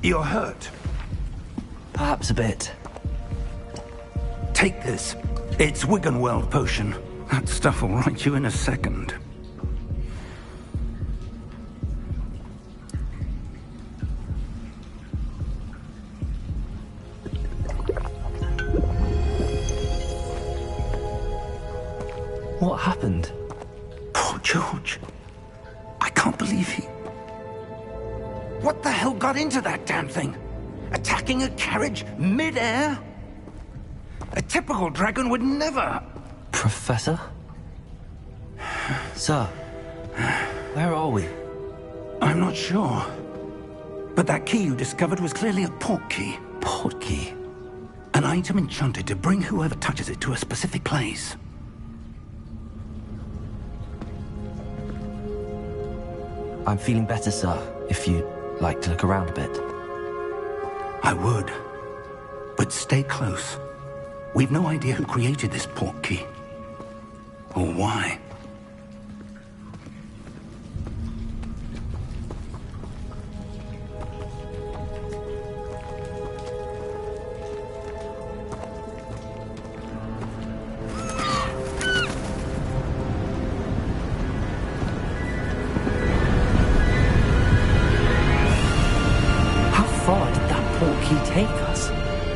You're hurt. Perhaps a bit. Take this. It's Wiggenweld potion. That stuff will right you in a second. What happened? Poor George. I can't believe he... What the hell got into that damn thing? Attacking a carriage mid-air? A typical dragon would never... Professor? Sir, where are we? I'm not sure. But that key you discovered was clearly a port key. Port key? An item enchanted to bring whoever touches it to a specific place. I'm feeling better, sir, if you'd like to look around a bit. I would. But stay close. We've no idea who created this port key. Or why. Take us?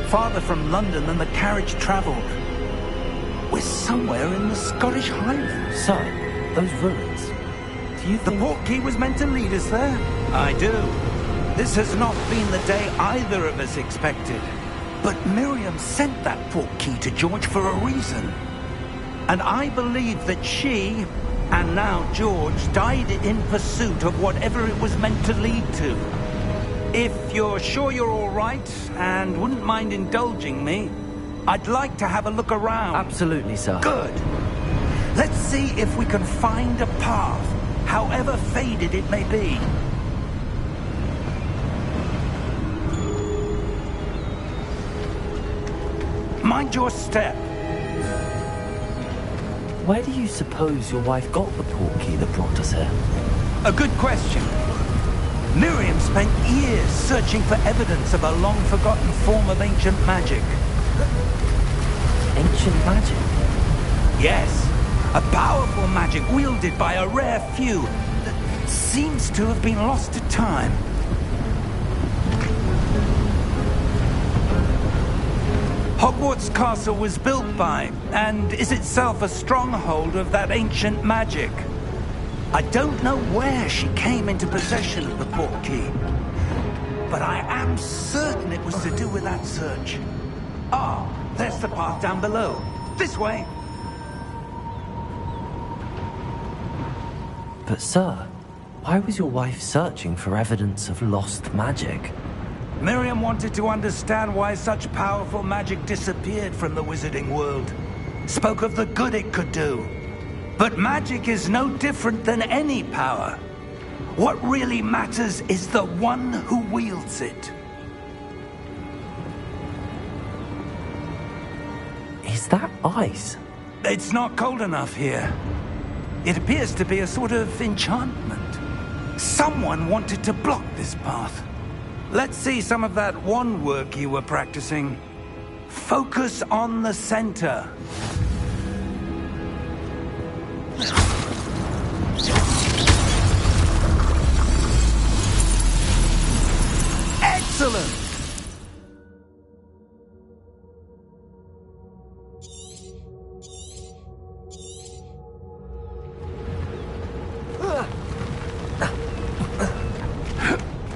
Farther from London than the carriage travelled. We're somewhere in the Scottish Highlands. So, those ruins. Do you think... The port key was meant to lead us there? I do. This has not been the day either of us expected. But Miriam sent that port key to George for a reason. And I believe that she, and now George, died in pursuit of whatever it was meant to lead to. If you're sure you're all right, and wouldn't mind indulging me, I'd like to have a look around. Absolutely, sir. Good. Let's see if we can find a path, however faded it may be. Mind your step. Where do you suppose your wife got the port key that brought us here? A good question. Miriam spent years searching for evidence of a long-forgotten form of ancient magic. Ancient magic? Yes. A powerful magic wielded by a rare few that seems to have been lost to time. Hogwarts Castle was built by, and is itself a stronghold of that ancient magic. I don't know where she came into possession of the port key, but I am certain it was to do with that search. Ah, there's the path down below. This way. But sir, why was your wife searching for evidence of lost magic? Miriam wanted to understand why such powerful magic disappeared from the wizarding world. Spoke of the good it could do. But magic is no different than any power. What really matters is the one who wields it. Is that ice? It's not cold enough here. It appears to be a sort of enchantment. Someone wanted to block this path. Let's see some of that wand work you were practicing. Focus on the center. Excellent!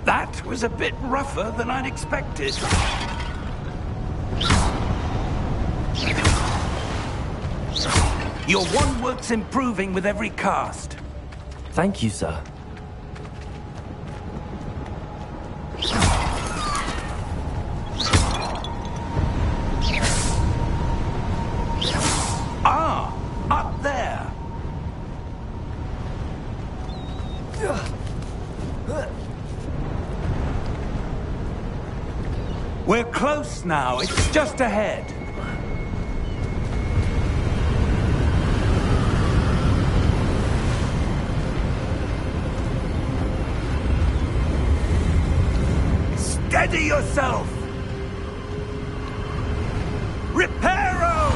That was a bit rougher than I'd expected. Your wand work's improving with every cast. Thank you, sir. Ah, up there. We're close now. It's just ahead. Steady yourself! Reparo!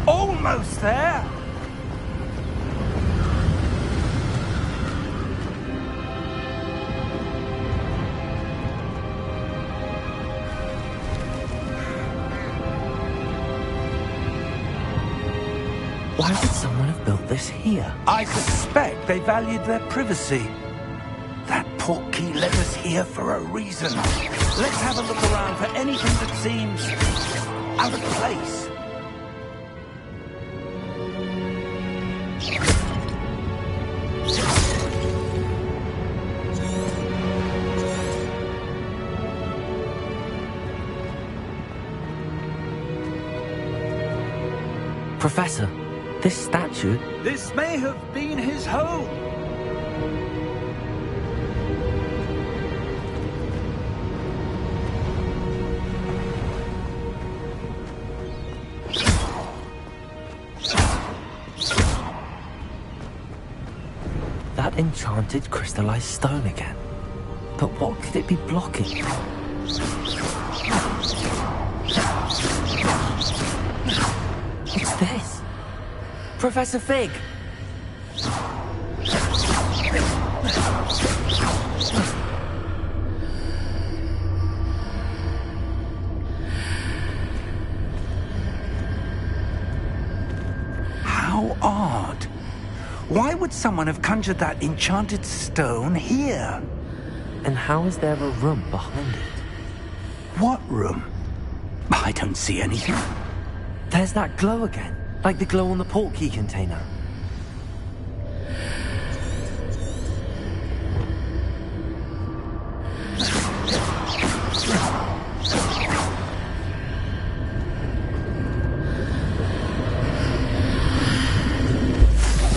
Almost there! Why would someone have built this here? I suspect they valued their privacy. That portkey led us here for a reason. Let's have a look around for anything that seems out of place. Professor, this statue... This may have been his home. That enchanted crystallized stone again. But what could it be blocking? What's this? Professor Fig! How odd. Why would someone have conjured that enchanted stone here? And how is there a room behind it? What room? I don't see anything. There's that glow again, like the glow on the portkey container.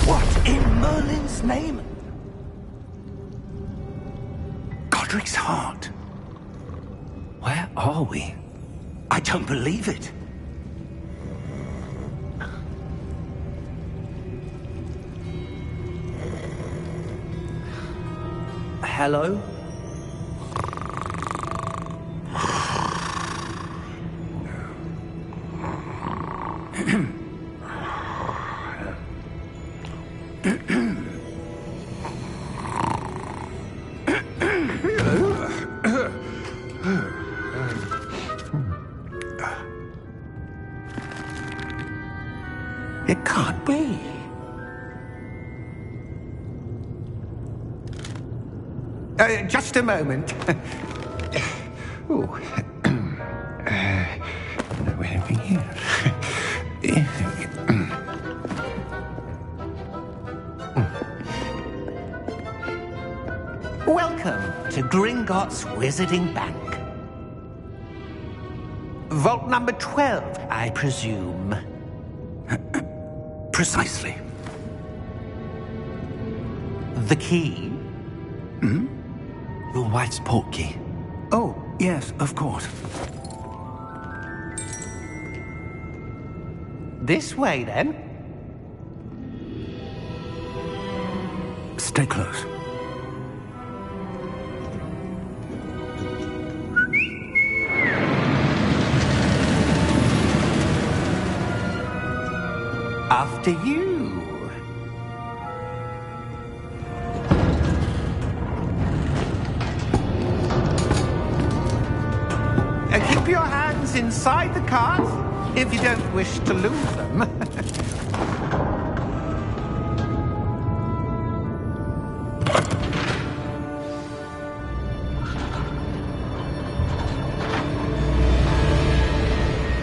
What in Merlin's name? Godric's heart. Where are we? I don't believe it. Hello? It can't be. Just a moment. Oh. Anything here? Welcome to Gringotts Wizarding Bank. Vault number 12, I presume. Precisely. The key? Your wife's portkey. Oh, yes, of course. This way, then. Stay close. After you. Keep your hands inside the cart if you don't wish to lose them.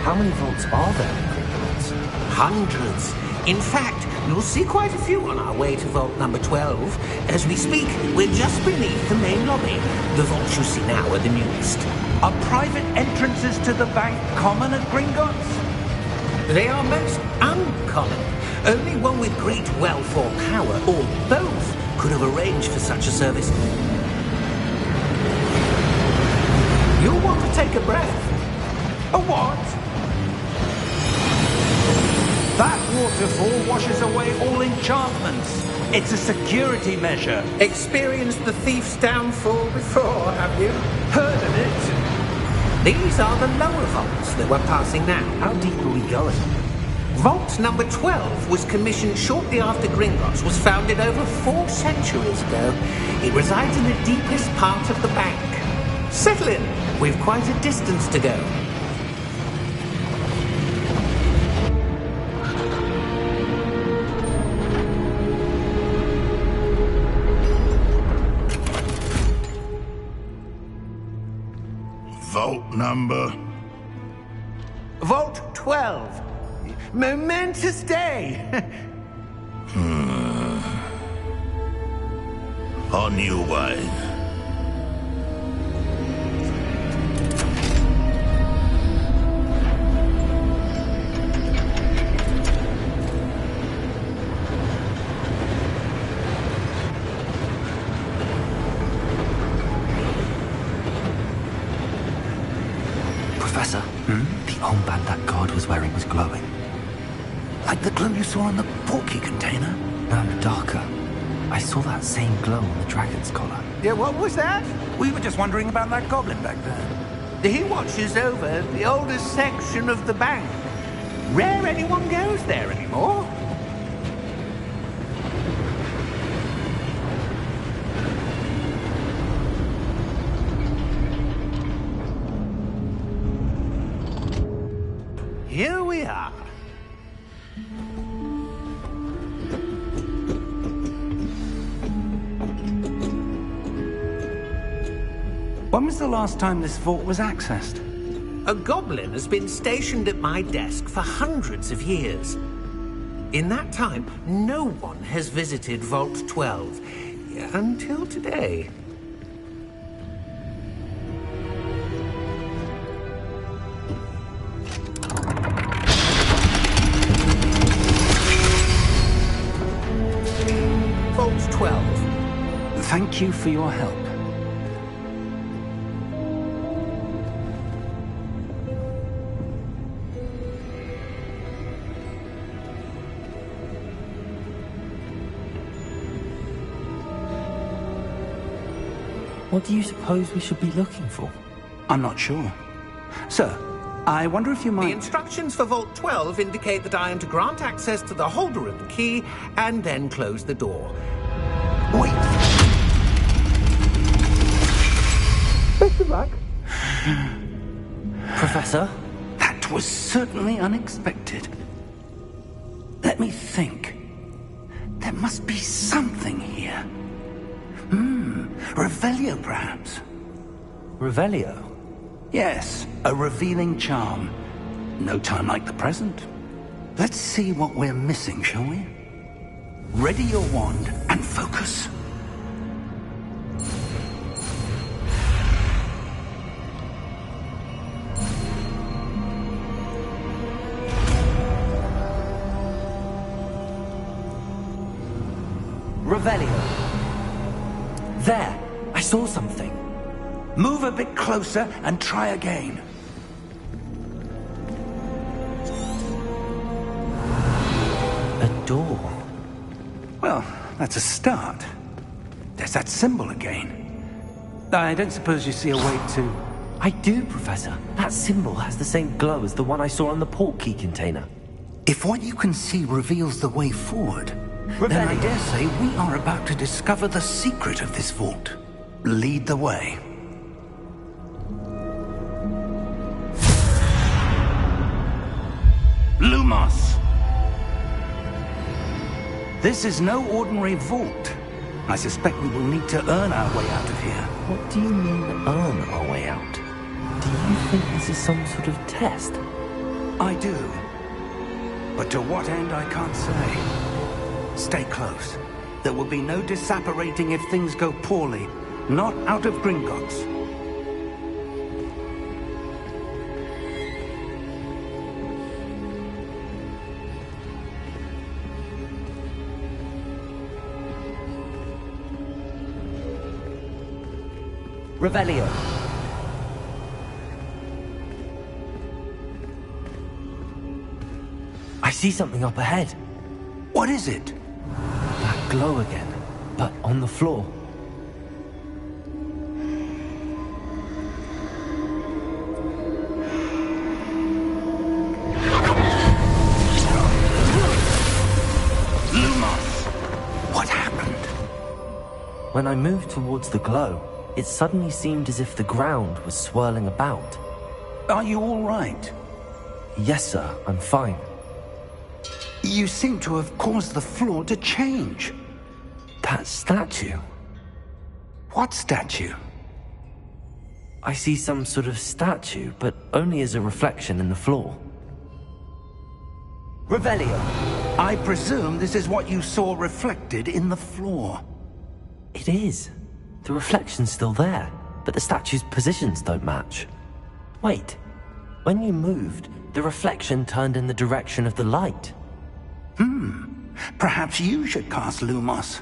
How many vaults are there in Gringotts? Hundreds. In fact, you'll see quite a few on our way to vault number 12. As we speak, we're just beneath the main lobby. The vaults you see now are the newest. Are private entrances to the bank common at Gringotts? They are most uncommon. Only one with great wealth or power, or both, could have arranged for such a service. You'll want to take a breath. A what? That waterfall washes away all enchantments. It's a security measure. Experienced the thief's downfall before, have you? Heard of it? These are the lower vaults that we're passing now. How deep are we going? Vault number 12 was commissioned shortly after Gringotts was founded over 4 centuries ago. It resides in the deepest part of the bank. Settle in. We've quite a distance to go. Vault number? Vault 12. Momentous day. On your way. Professor, the armband that guard was wearing was glowing. Like the glow you saw on the portkey container? No, darker. I saw that same glow on the dragon's collar. Yeah, what was that? We were just wondering about that goblin back there. He watches over the oldest section of the bank. Rare anyone goes there anymore. Here we are. When was the last time this vault was accessed? A goblin has been stationed at my desk for hundreds of years. In that time, no one has visited Vault 12 until today. Vault 12. Thank you for your help. What do you suppose we should be looking for? I'm not sure. Sir, I wonder if you The might... instructions for Vault 12 indicate that I am to grant access to the holder of the key and then close the door. Wait! Best of luck. Professor? That was certainly unexpected. Let me think. There must be something here. Revelio, perhaps? Revelio? Yes, a revealing charm. No time like the present. Let's see what we're missing, shall we? Ready your wand and focus. Revelio. There! I saw something. Move a bit closer and try again. A door. Well, that's a start. There's that symbol again. I don't suppose you see a way to... I do, Professor. That symbol has the same glow as the one I saw on the portkey container. If what you can see reveals the way forward, then I dare say we are about to discover the secret of this vault. Lead the way. Lumos! This is no ordinary vault. I suspect we will need to earn our way out of here. What do you mean, earn our way out? Do you think this is some sort of test? I do. But to what end, I can't say. Stay close. There will be no disapparating if things go poorly. Not out of Gringotts. Revelio. I see something up ahead. What is it? That glow again, but on the floor. What happened? When I moved towards the glow, it suddenly seemed as if the ground was swirling about. Are you all right? Yes, sir, I'm fine. You seem to have caused the floor to change. That statue. What statue? I see some sort of statue, but only as a reflection in the floor. Revelio. I presume this is what you saw reflected in the floor. It is. The reflection's still there, but the statue's positions don't match. Wait. When you moved, the reflection turned in the direction of the light. Perhaps you should cast Lumos.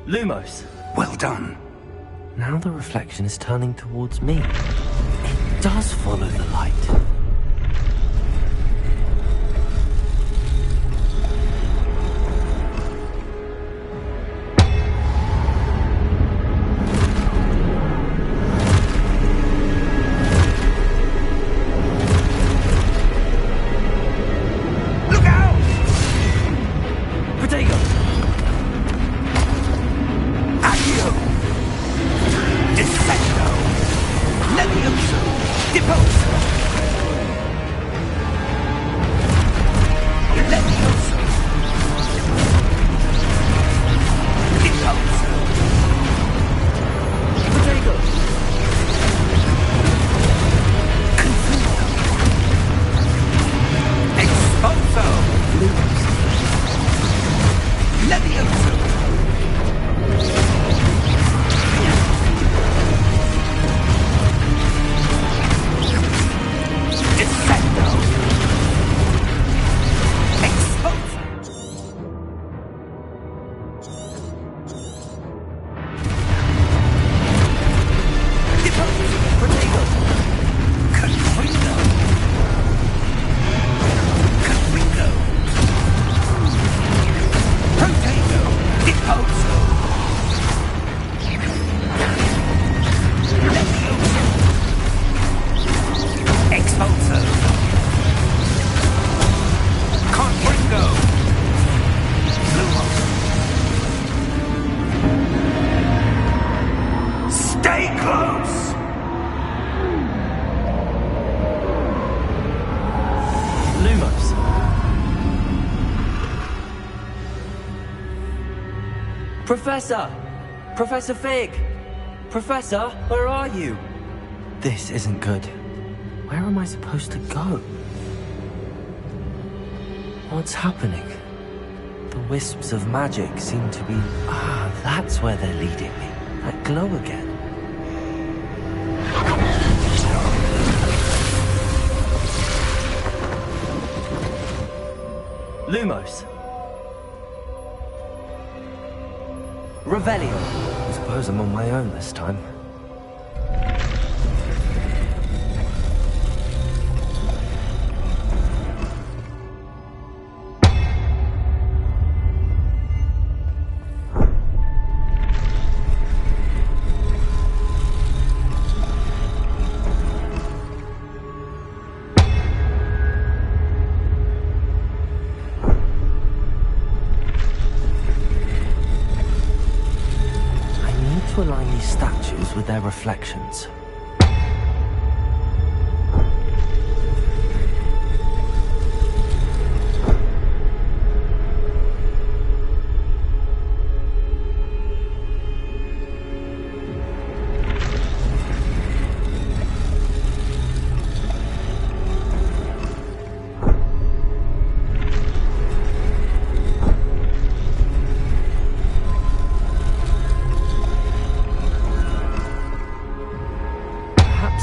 Lumos. Well done. Now the reflection is turning towards me. It does follow the light. Professor! Professor Fig! Professor, where are you? This isn't good. Where am I supposed to go? What's happening? The wisps of magic seem to be... Ah, that's where they're leading me. That glow again. Lumos. Revelio. I suppose I'm on my own this time. To align these statues with their reflections.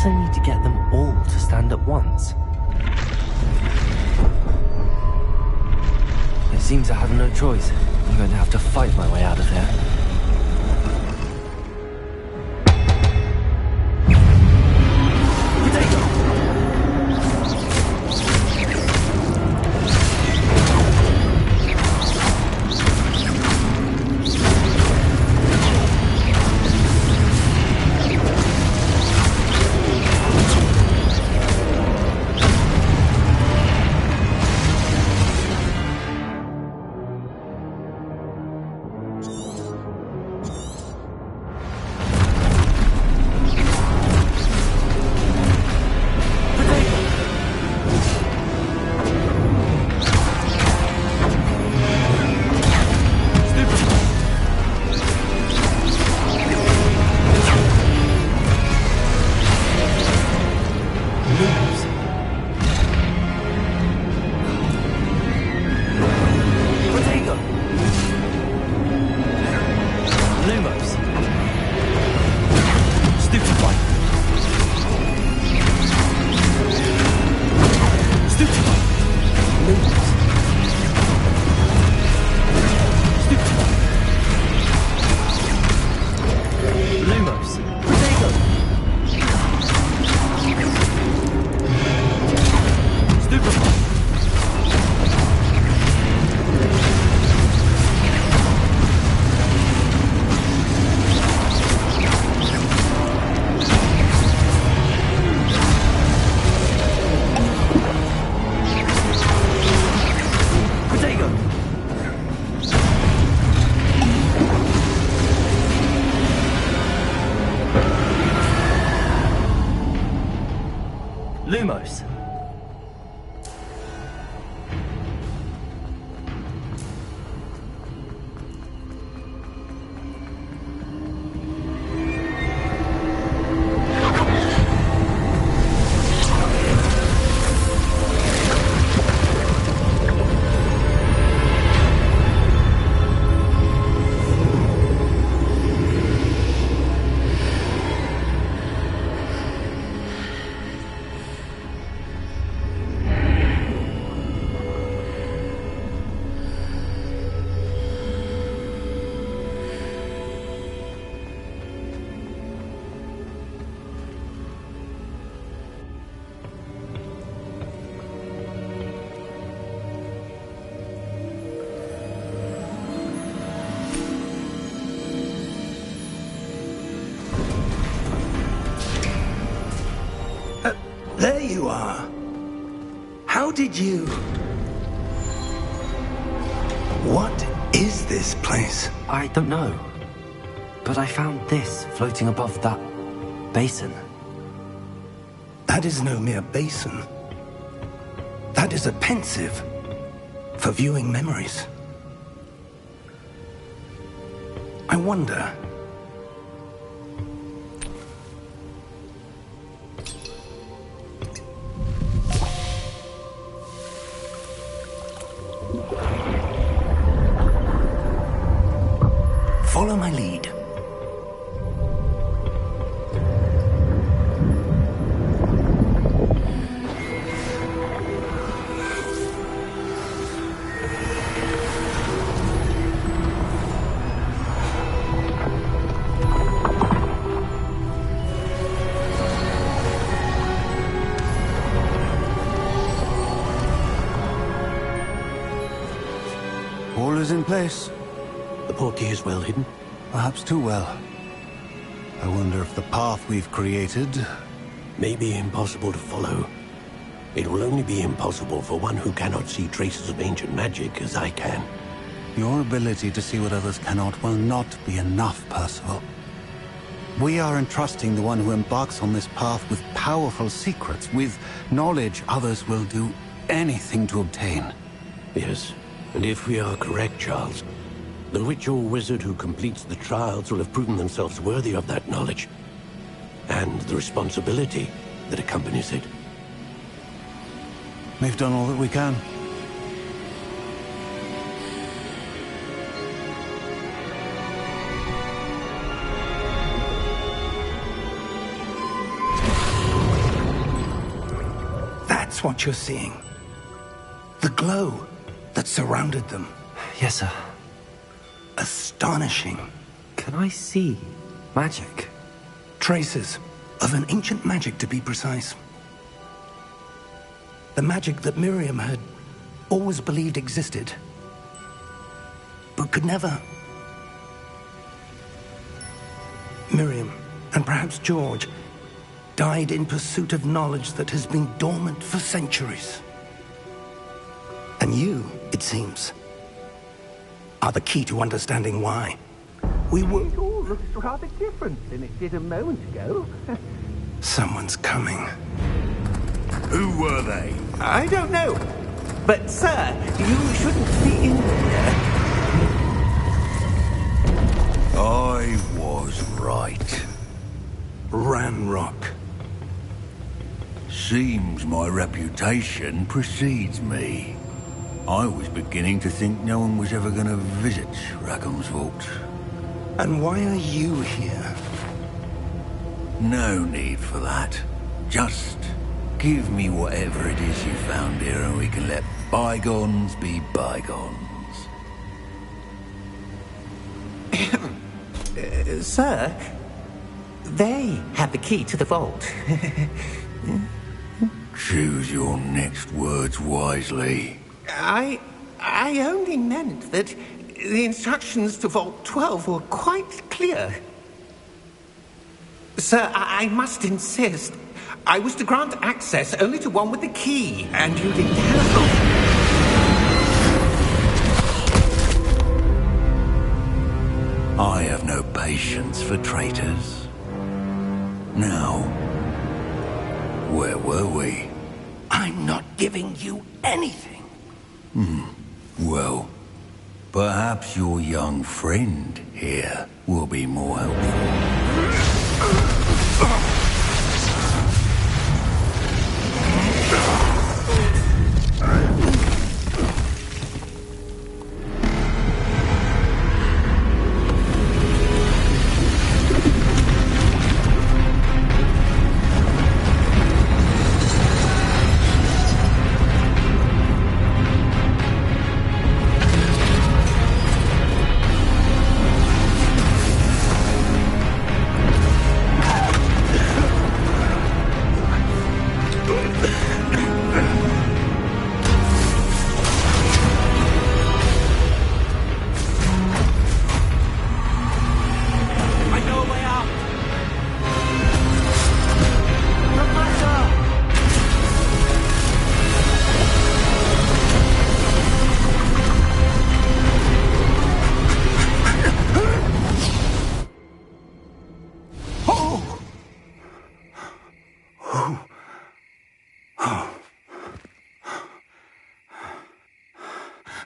I need to get them all to stand at once. It seems I have no choice. I'm going to have to fight my way out of here. Lumos. There you are. How did you... What is this place? I don't know. But I found this floating above that basin. That is no mere basin. That is a pensive for viewing memories. I wonder... Follow my lead. All is in place. The portkey is well hidden. Perhaps too well. I wonder if the path we've created... May be impossible to follow. It will only be impossible for one who cannot see traces of ancient magic as I can. Your ability to see what others cannot will not be enough, Percival. We are entrusting the one who embarks on this path with powerful secrets, with knowledge others will do anything to obtain. Yes, and if we are correct, Charles, the witch or wizard who completes the trials will have proven themselves worthy of that knowledge, and the responsibility that accompanies it. We've done all that we can. That's what you're seeing. The glow that surrounded them. Yes, sir. Astonishing. Can I see magic? Traces of an ancient magic, to be precise. The magic that Miriam had always believed existed, but could never. Miriam, and perhaps George, died in pursuit of knowledge that has been dormant for centuries. And you, it seems, are the key to understanding why. We were... It all looks rather different than it did a moment ago. Someone's coming. Who were they? I don't know. But, sir, you shouldn't be in here. I was right. Ranrock. Seems my reputation precedes me. I was beginning to think no one was ever going to visit Rackham's Vault. And why are you here? No need for that. Just give me whatever it is you found here and we can let bygones be bygones. Sir, they have the key to the vault. Choose your next words wisely. I only meant that the instructions to Vault 12 were quite clear. Sir, I must insist. I was to grant access only to one with the key, and you didn't have... I have no patience for traitors. Now, where were we? I'm not giving you anything. Well, perhaps your young friend here will be more helpful.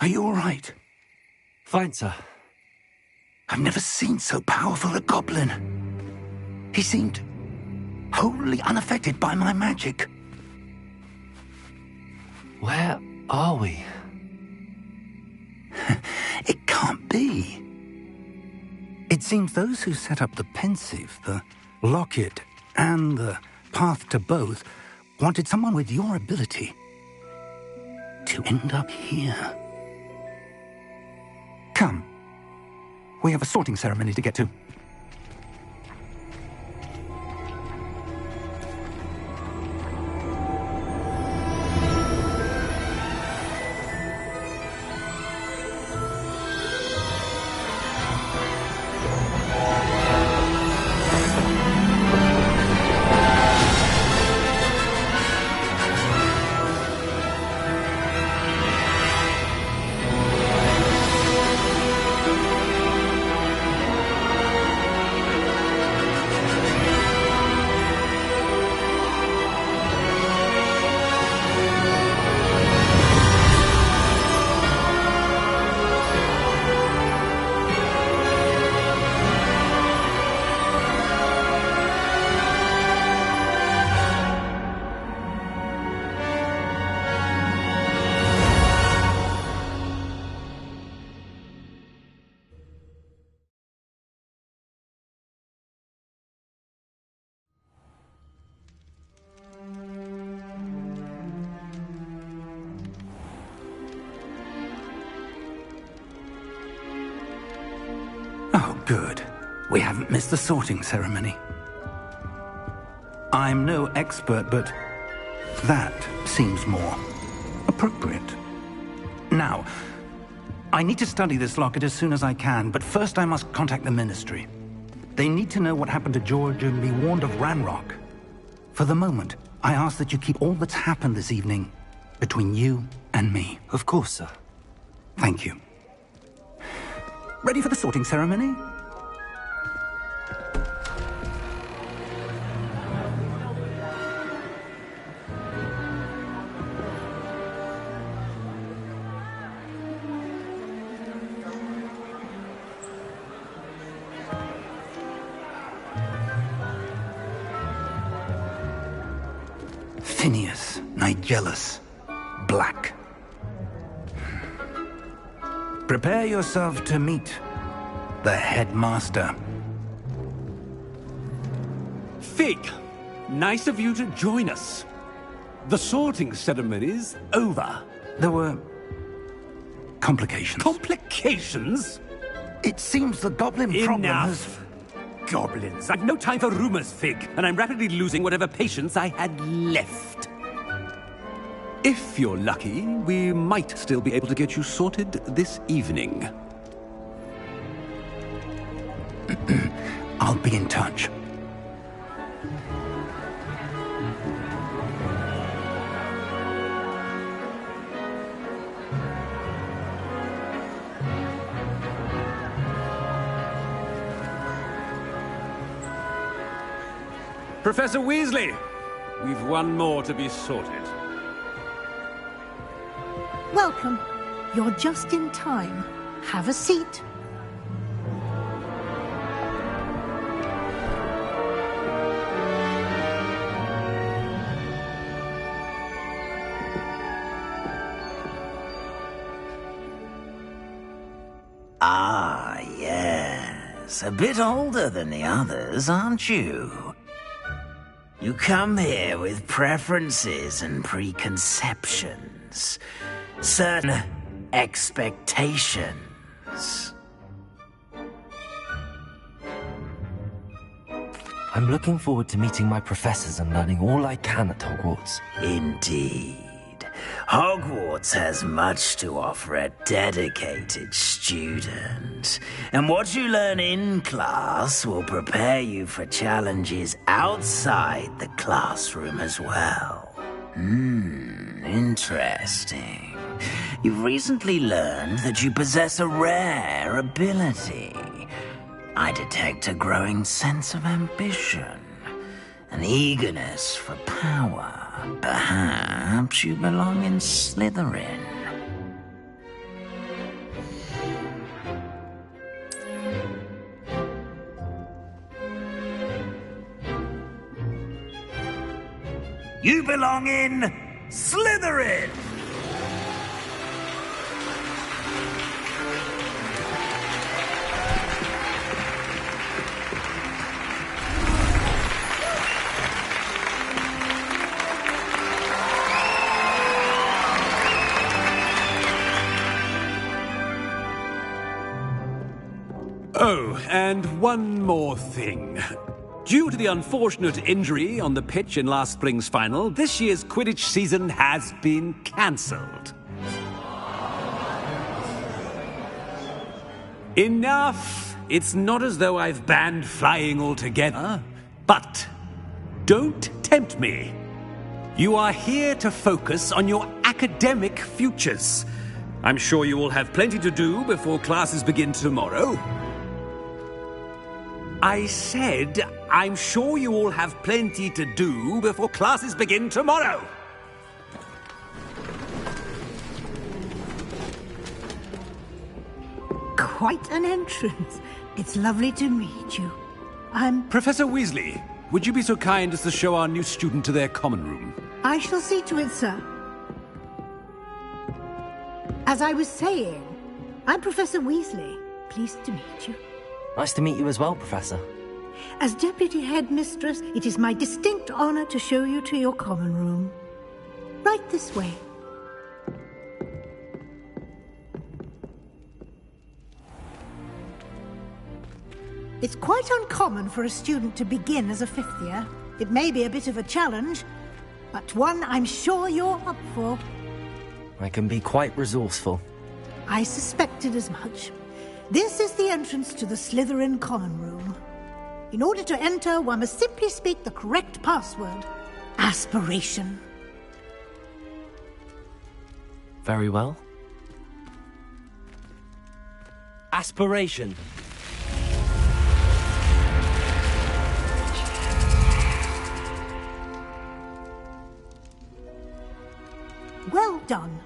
Are you all right? Fine, sir. I've never seen so powerful a goblin. He seemed wholly unaffected by my magic. Where are we? It can't be. It seems those who set up the pensive, the locket, and the path to both wanted someone with your ability to end up here. Come. We have a sorting ceremony to get to. Oh, good. We haven't missed the sorting ceremony. I'm no expert, but that seems more appropriate. Now, I need to study this locket as soon as I can, but first I must contact the Ministry. They need to know what happened to George and be warned of Ranrock. For the moment, I ask that you keep all that's happened this evening between you and me. Of course, sir. Thank you. Ready for the sorting ceremony? Phineas, Nigellus, Black. Prepare yourself to meet the headmaster. Fig, nice of you to join us. The sorting ceremony's over. There were complications. Complications? It seems the goblin problem has... Enough. Goblins. I've no time for rumors, Fig, and I'm rapidly losing whatever patience I had left. If you're lucky, we might still be able to get you sorted this evening. I'll be in touch. Professor Weasley, we've one more to be sorted. Welcome. You're just in time. Have a seat. Ah, yes. A bit older than the others, aren't you? You come here with preferences and preconceptions. Certain expectations. I'm looking forward to meeting my professors and learning all I can at Hogwarts. Indeed. Hogwarts has much to offer a dedicated student. And what you learn in class will prepare you for challenges outside the classroom as well. Interesting. You've recently learned that you possess a rare ability. I detect a growing sense of ambition, an eagerness for power. Perhaps you belong in Slytherin. You belong in Slytherin! Oh, and one more thing. Due to the unfortunate injury on the pitch in last spring's final, this year's Quidditch season has been cancelled. Enough! It's not as though I've banned flying altogether. But don't tempt me. You are here to focus on your academic futures. I'm sure you will have plenty to do before classes begin tomorrow. I said, I'm sure you all have plenty to do before classes begin tomorrow. Quite an entrance. It's lovely to meet you. Professor Weasley, would you be so kind as to show our new student to their common room? I shall see to it, sir. As I was saying, I'm Professor Weasley. Pleased to meet you. Nice to meet you as well, Professor. As Deputy Headmistress, it is my distinct honor to show you to your common room. Right this way. It's quite uncommon for a student to begin as a fifth year. It may be a bit of a challenge, but one I'm sure you're up for. I can be quite resourceful. I suspected as much. This is the entrance to the Slytherin common room. In order to enter, one must simply speak the correct password. Aspiration. Very well. Aspiration. Well done.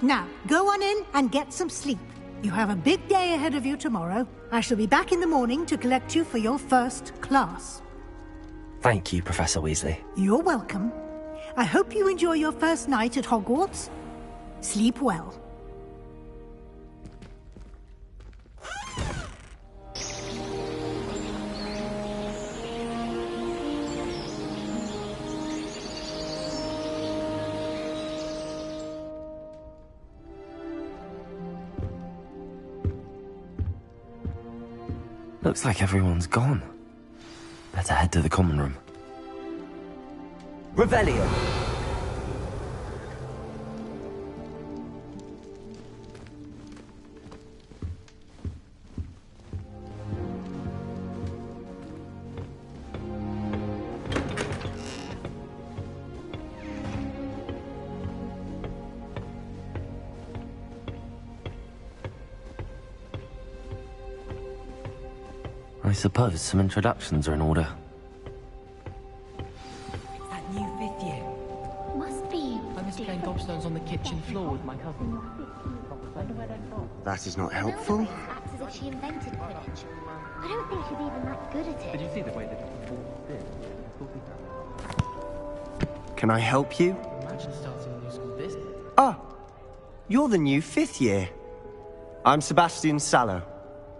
Now, go on in and get some sleep. You have a big day ahead of you tomorrow. I shall be back in the morning to collect you for your first class. Thank you, Professor Weasley. You're welcome. I hope you enjoy your first night at Hogwarts. Sleep well. Looks like everyone's gone. Better head to the common room. Revelio! I suppose some introductions are in order. It's that new fifth year. Must be. I was playing gobstones on the kitchen floor with my cousin. That is not helpful. Louise acts as if she invented Quidditch. I don't think she's even that good at it. Did you see the way that the ball did? Can I help you? Imagine starting a new school business. Ah, you're the new fifth year. I'm Sebastian Sallow.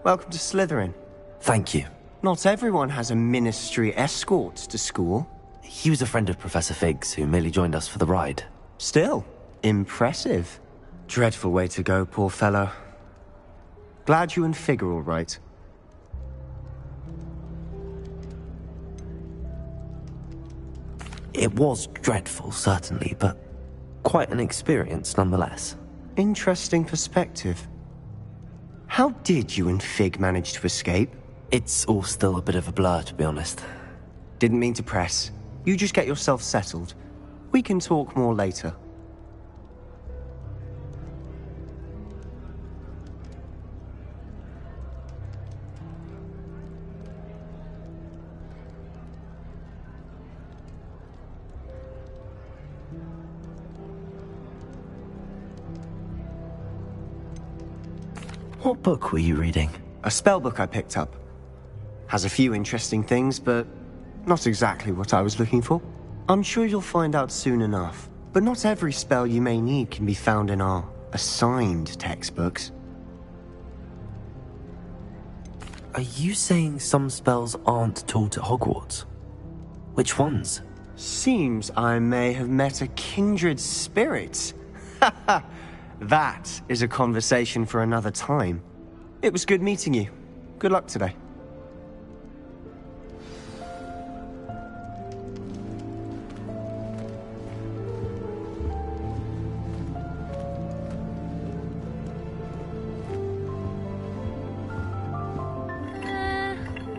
Welcome to Slytherin. Thank you. Not everyone has a ministry escort to school. He was a friend of Professor Fig's who merely joined us for the ride. Still, impressive. Dreadful way to go, poor fellow. Glad you and Fig are all right. It was dreadful, certainly, but quite an experience nonetheless. Interesting perspective. How did you and Fig manage to escape? It's all still a bit of a blur, to be honest. Didn't mean to press. You just get yourself settled. We can talk more later. What book were you reading? A spellbook I picked up. Has a few interesting things, but not exactly what I was looking for. I'm sure you'll find out soon enough. But not every spell you may need can be found in our assigned textbooks. Are you saying some spells aren't taught at Hogwarts? Which ones? Seems I may have met a kindred spirit. That is a conversation for another time. It was good meeting you. Good luck today.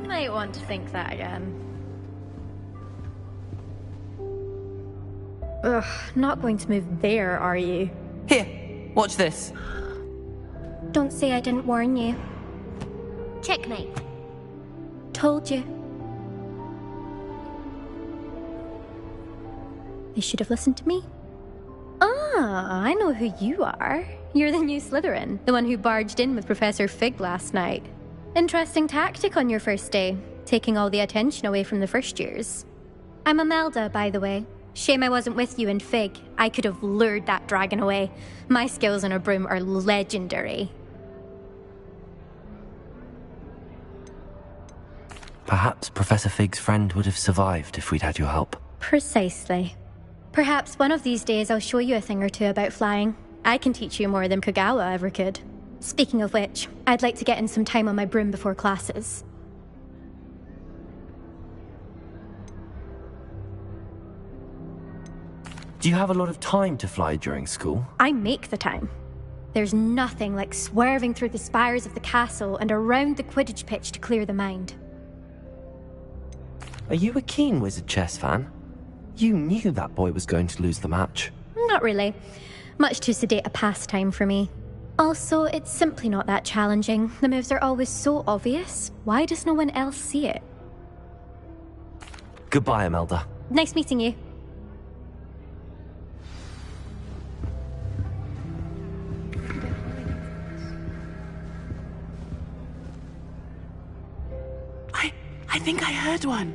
Might want to think that again. Ugh, not going to move there, are you? Here, watch this. Don't say I didn't warn you. Checkmate. Told you. You should have listened to me. Ah, I know who you are. You're the new Slytherin, the one who barged in with Professor Fig last night. Interesting tactic on your first day, taking all the attention away from the first years. I'm Imelda, by the way. Shame I wasn't with you in Fig. I could have lured that dragon away. My skills on a broom are legendary. Perhaps Professor Fig's friend would have survived if we'd had your help. Precisely. Perhaps one of these days I'll show you a thing or two about flying. I can teach you more than Kagawa ever could. Speaking of which, I'd like to get in some time on my broom before classes. Do you have a lot of time to fly during school? I make the time. There's nothing like swerving through the spires of the castle and around the Quidditch pitch to clear the mind. Are you a keen Wizard chess fan? You knew that boy was going to lose the match. Not really. Much too sedate a pastime for me. Also, it's simply not that challenging. The moves are always so obvious. Why does no one else see it? Goodbye, Imelda. Nice meeting you. I think I heard one.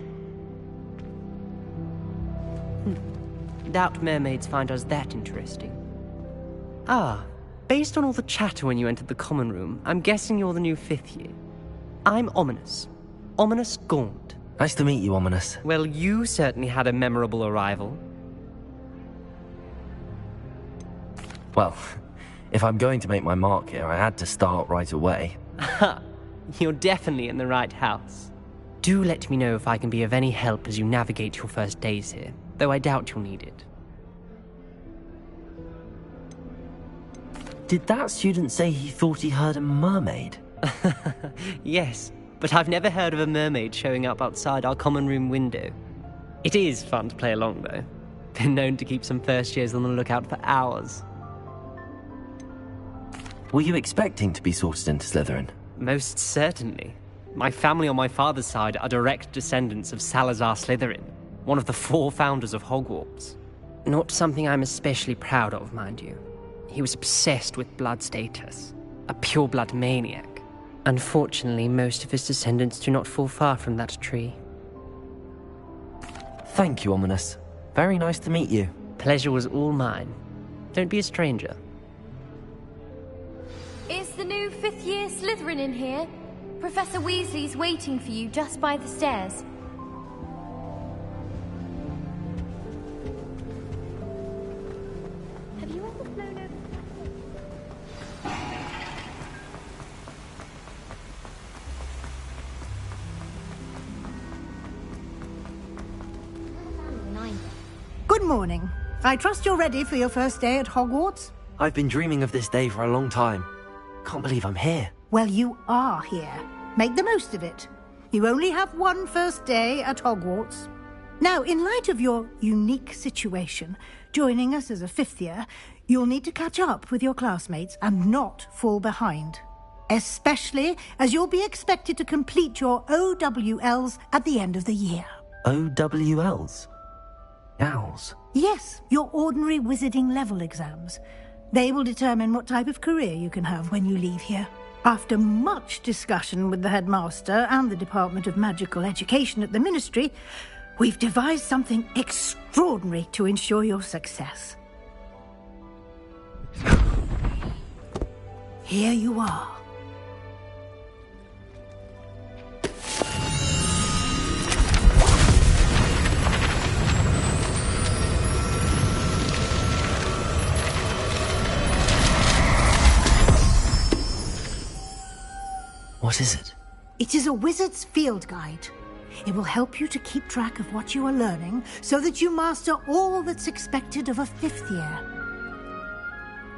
Doubt mermaids find us that interesting. Ah, based on all the chatter when you entered the common room, I'm guessing you're the new 5th year. I'm Ominous. Ominous Gaunt. Nice to meet you, Ominous. Well, you certainly had a memorable arrival. Well, if I'm going to make my mark here, I had to start right away. Ha! You're definitely in the right house. Do let me know if I can be of any help as you navigate your first days here, though I doubt you'll need it. Did that student say he thought he heard a mermaid? Yes, but I've never heard of a mermaid showing up outside our common room window. It is fun to play along, though. Been known to keep some first years on the lookout for hours. Were you expecting to be sorted into Slytherin? Most certainly. My family on my father's side are direct descendants of Salazar Slytherin, one of the 4 founders of Hogwarts. Not something I'm especially proud of, mind you. He was obsessed with blood status, a pure-blood maniac. Unfortunately, most of his descendants do not fall far from that tree. Thank you, Ominous. Very nice to meet you. Pleasure was all mine. Don't be a stranger. Is the new 5th year Slytherin in here? Professor Weasley's waiting for you just by the stairs. Have you ever flown over? Good morning. I trust you're ready for your first day at Hogwarts? I've been dreaming of this day for a long time. Can't believe I'm here. Well, you are here. Make the most of it. You only have one first day at Hogwarts. Now, in light of your unique situation, joining us as a 5th year, you'll need to catch up with your classmates and not fall behind. Especially as you'll be expected to complete your OWLs at the end of the year. OWLs? Owls? Yes, your ordinary wizarding level exams. They will determine what type of career you can have when you leave here. After much discussion with the headmaster and the Department of Magical Education at the Ministry, We've devised something extraordinary to ensure your success. Here you are. What is it? It is a wizard's field guide. It will help you to keep track of what you are learning so that you master all that's expected of a 5th year.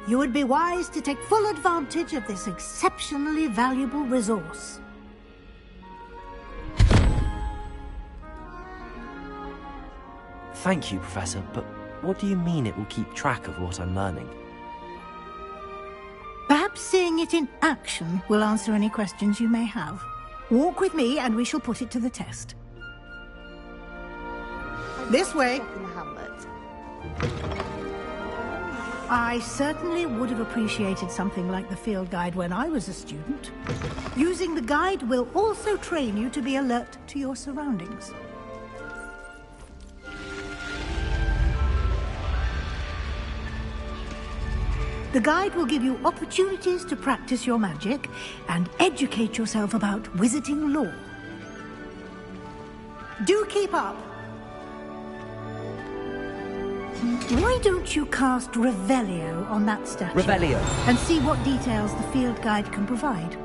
You would be wise to take full advantage of this exceptionally valuable resource. Thank you, Professor, but what do you mean it will keep track of what I'm learning? Perhaps seeing it in action will answer any questions you may have. Walk with me and we shall put it to the test. This way. I certainly would have appreciated something like the field guide when I was a student. Using the guide will also train you to be alert to your surroundings. The guide will give you opportunities to practice your magic and educate yourself about wizarding lore. Do keep up! Why don't you cast Revelio on that statue? Revelio. And see what details the field guide can provide.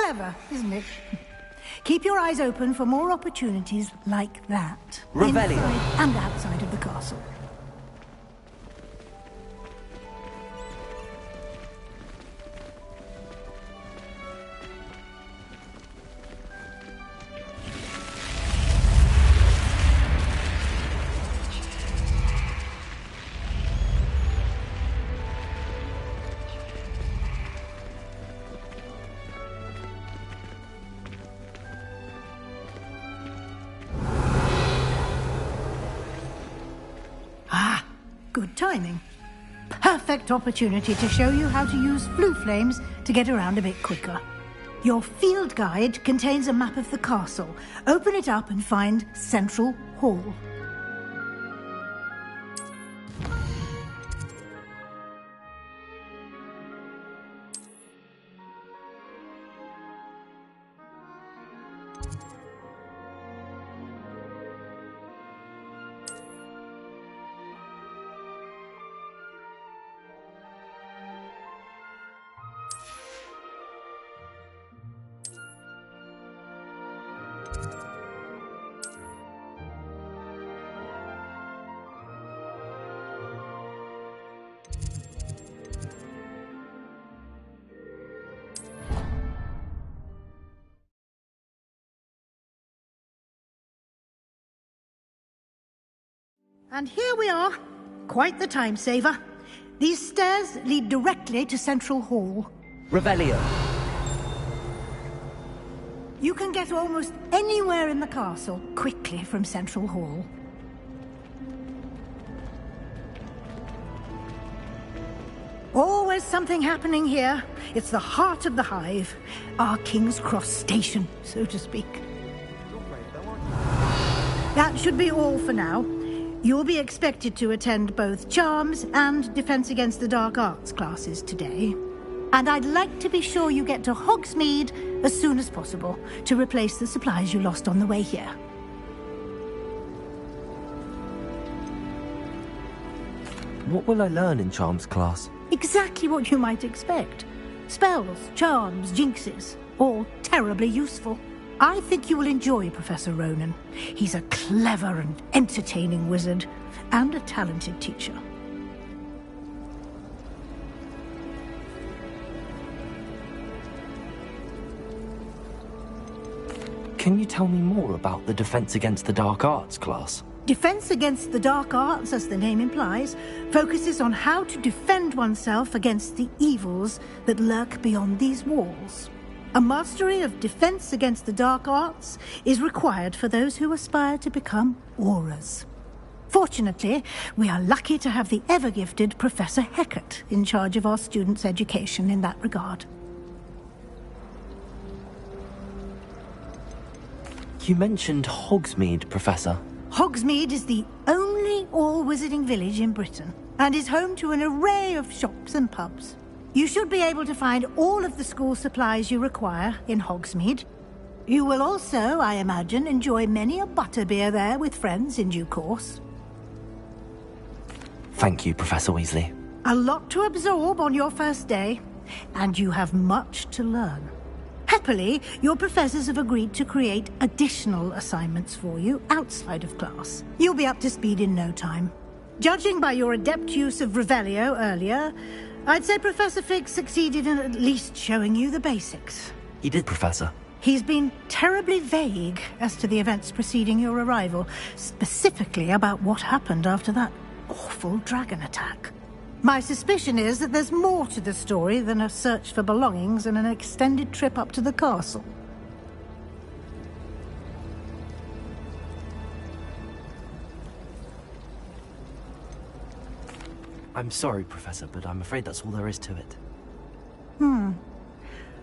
Clever, isn't it? Keep your eyes open for more opportunities like that. Revelio. Inside and outside of the castle. Good timing. Perfect opportunity to show you how to use flue flames to get around a bit quicker. Your field guide contains a map of the castle. Open it up and find Central Hall. And here we are. Quite the time saver. These stairs lead directly to Central Hall. Revelio. You can get almost anywhere in the castle quickly from Central Hall. Always something happening here. It's the heart of the hive. Our King's Cross station, so to speak. That should be all for now. You'll be expected to attend both Charms and Defense Against the Dark Arts classes today. And I'd like to be sure you get to Hogsmeade as soon as possible to replace the supplies you lost on the way here. What will I learn in Charms class? Exactly what you might expect. Spells, charms, jinxes, all terribly useful. I think you will enjoy Professor Ronan. He's a clever and entertaining wizard, and a talented teacher. Can you tell me more about the Defense Against the Dark Arts class? Defense Against the Dark Arts, as the name implies, focuses on how to defend oneself against the evils that lurk beyond these walls. A mastery of Defense Against the Dark Arts is required for those who aspire to become Aurors. Fortunately, we are lucky to have the ever-gifted Professor Hecat in charge of our students' education in that regard. You mentioned Hogsmeade, Professor. Hogsmeade is the only all-wizarding village in Britain, and is home to an array of shops and pubs. You should be able to find all of the school supplies you require in Hogsmeade. You will also, I imagine, enjoy many a butterbeer there with friends in due course. Thank you, Professor Weasley. A lot to absorb on your first day, and you have much to learn. Happily, your professors have agreed to create additional assignments for you outside of class. You'll be up to speed in no time. Judging by your adept use of Revelio earlier, I'd say Professor Fig succeeded in at least showing you the basics. He did, Professor. He's been terribly vague as to the events preceding your arrival, specifically about what happened after that awful dragon attack. My suspicion is that there's more to the story than a search for belongings and an extended trip up to the castle. I'm sorry, Professor, but I'm afraid that's all there is to it.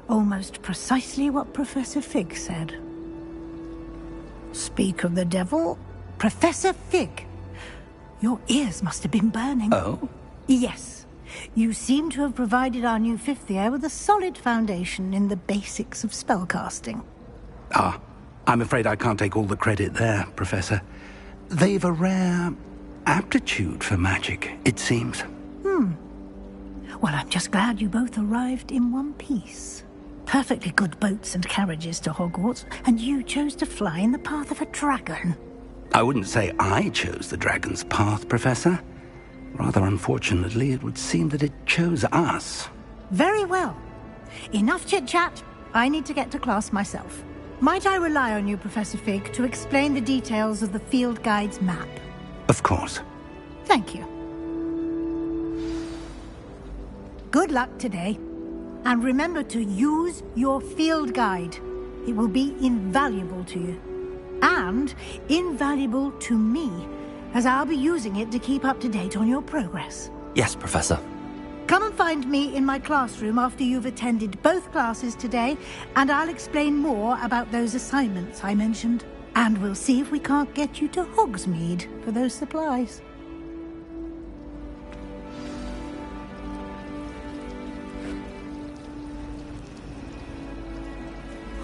Almost precisely what Professor Fig said. Speak of the devil, Professor Fig. Your ears must have been burning. Oh? Yes. You seem to have provided our new fifth year with a solid foundation in the basics of spellcasting. Ah, I'm afraid I can't take all the credit there, Professor. They've a rare aptitude for magic, it seems. Well, I'm just glad you both arrived in one piece. perfectly good boats and carriages to Hogwarts, and you chose to fly in the path of a dragon. I wouldn't say I chose the dragon's path, Professor. Rather unfortunately, it would seem that it chose us. Very well. Enough chit-chat. I need to get to class myself. Might I rely on you, Professor Fig, to explain the details of the field guide's map? Of course. Thank you. Good luck today. And remember to use your field guide. It will be invaluable to you. And invaluable to me, as I'll be using it to keep up to date on your progress. Yes, Professor. Come and find me in my classroom after you've attended both classes today, and I'll explain more about those assignments I mentioned. And we'll see if we can't get you to Hogsmeade for those supplies.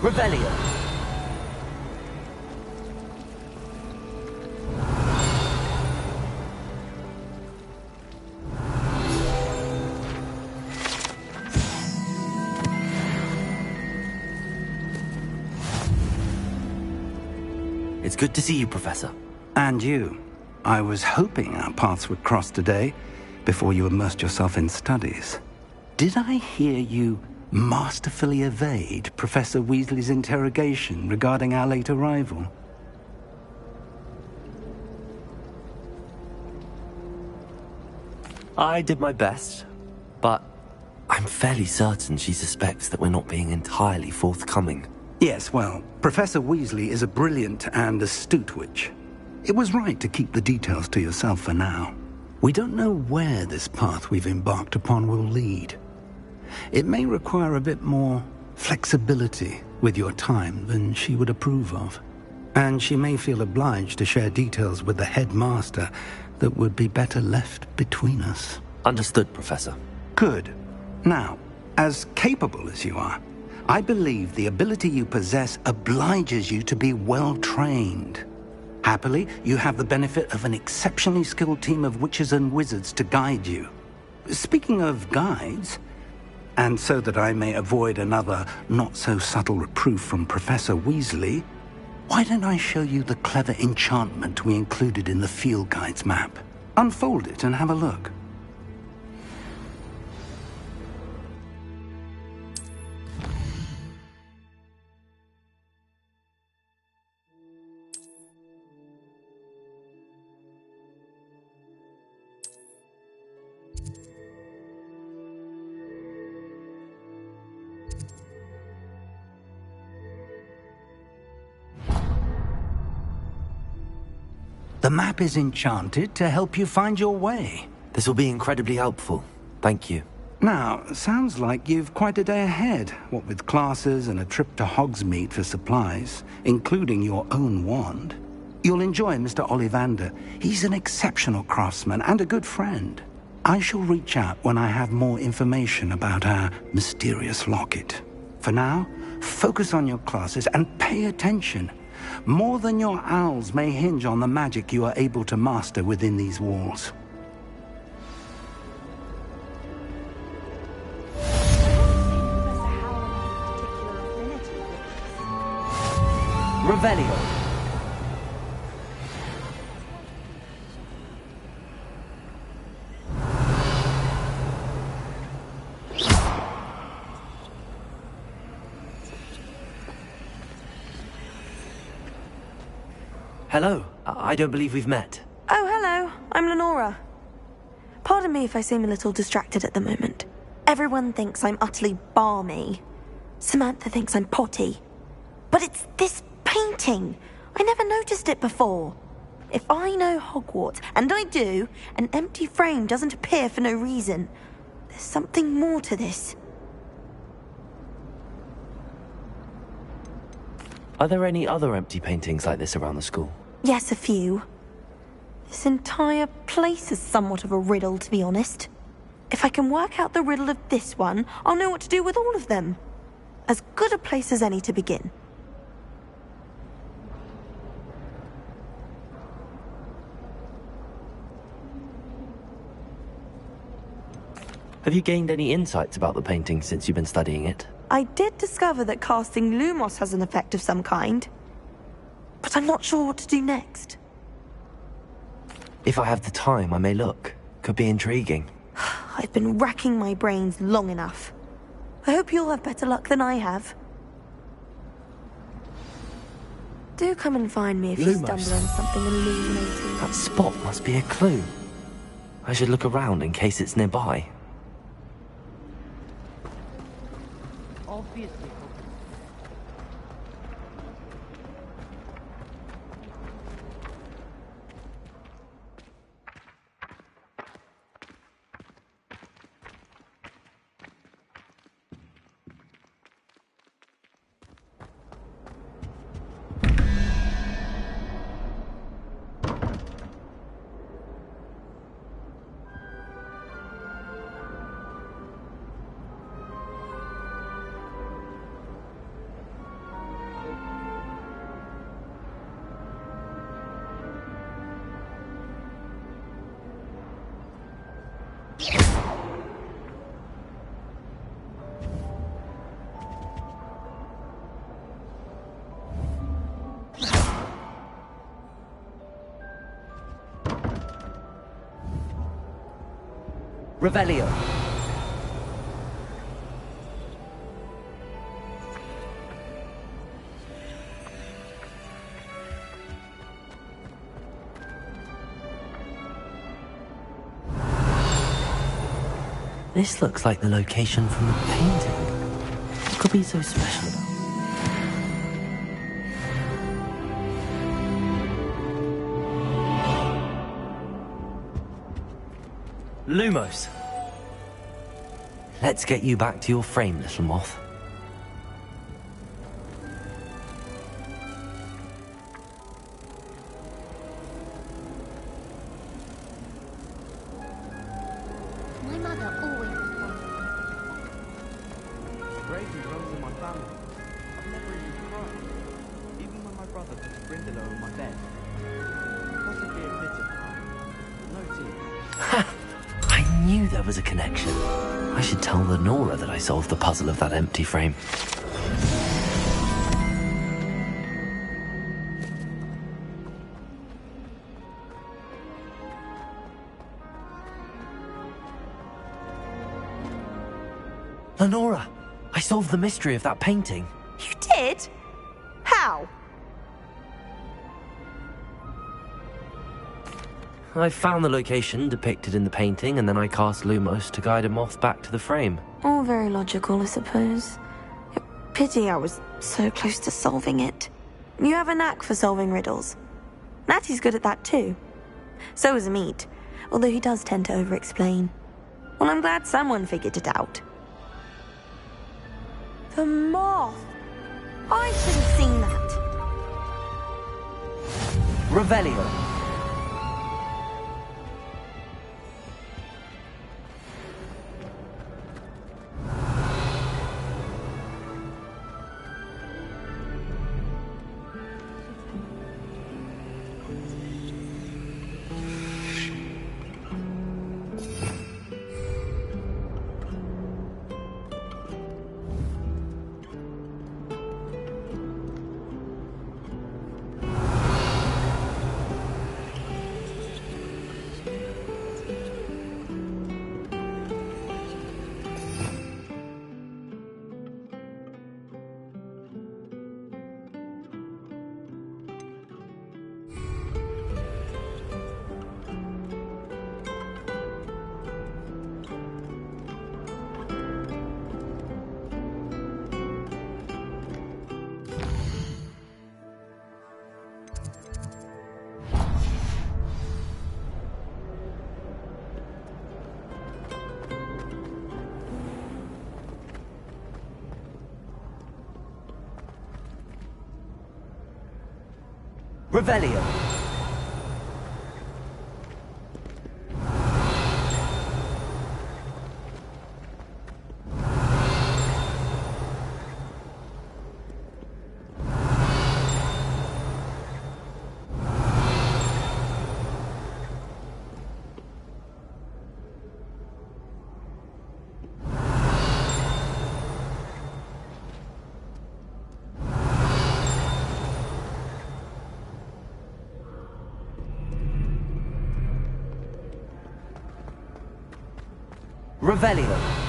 Revelio. It's good to see you, Professor. And you. I was hoping our paths would cross today, before you immersed yourself in studies. Did I hear you masterfully evade Professor Weasley's interrogation regarding our late arrival? I did my best, but I'm fairly certain she suspects that we're not being entirely forthcoming. Yes, well, Professor Weasley is a brilliant and astute witch. It was right to keep the details to yourself for now. We don't know where this path we've embarked upon will lead. It may require a bit more flexibility with your time than she would approve of. And she may feel obliged to share details with the headmaster that would be better left between us. Understood, Professor. Good. Now, as capable as you are, I believe the ability you possess obliges you to be well-trained. Happily, you have the benefit of an exceptionally skilled team of witches and wizards to guide you. Speaking of guides, and so that I may avoid another not-so-subtle reproof from Professor Weasley, why don't I show you the clever enchantment we included in the field guide's map? Unfold it and have a look. The map is enchanted to help you find your way. This will be incredibly helpful. Thank you. Now, sounds like you've quite a day ahead, what with classes and a trip to Hogsmeade for supplies, including your own wand. You'll enjoy Mr. Ollivander. He's an exceptional craftsman and a good friend. I shall reach out when I have more information about our mysterious locket. For now, focus on your classes and pay attention. More than your owls may hinge on the magic you are able to master within these walls. Revelio. Hello. I don't believe we've met. Oh, hello. I'm Lenora. Pardon me if I seem a little distracted at the moment. Everyone thinks I'm utterly balmy. Samantha thinks I'm potty. But it's this painting. I never noticed it before. If I know Hogwarts, and I do, an empty frame doesn't appear for no reason. There's something more to this. Are there any other empty paintings like this around the school? Yes, a few. This entire place is somewhat of a riddle, to be honest. If I can work out the riddle of this one, I'll know what to do with all of them. As good a place as any to begin. Have you gained any insights about the painting since you've been studying it? I did discover that casting Lumos has an effect of some kind. But I'm not sure what to do next. If I have the time, I may look. Could be intriguing. I've been racking my brains long enough. I hope you'll have better luck than I have. Do come and find me if you stumble on something illuminating. That spot must be a clue. I should look around in case it's nearby. Obviously. Revelio. This looks like the location from the painting. What could be so special about it? Lumos. Let's get you back to your frame, little moth. My mother always responds. Crazy runs in my family. I've never even cried. Even when my brother puts a brindle over my bed. Possibly a bit of crying. No tears. I knew there was a connection. I should tell Lenora that I solved the puzzle of that empty frame. Lenora, I solved the mystery of that painting. You did? How? I found the location depicted in the painting, and then I cast Lumos to guide a moth back to the frame. All very logical, I suppose. Pity I was so close to solving it. You have a knack for solving riddles. Natty's good at that too. So is Meat, although he does tend to over-explain. Well, I'm glad someone figured it out. The moth! I should have seen that. Revelio. Revelio. Revelio.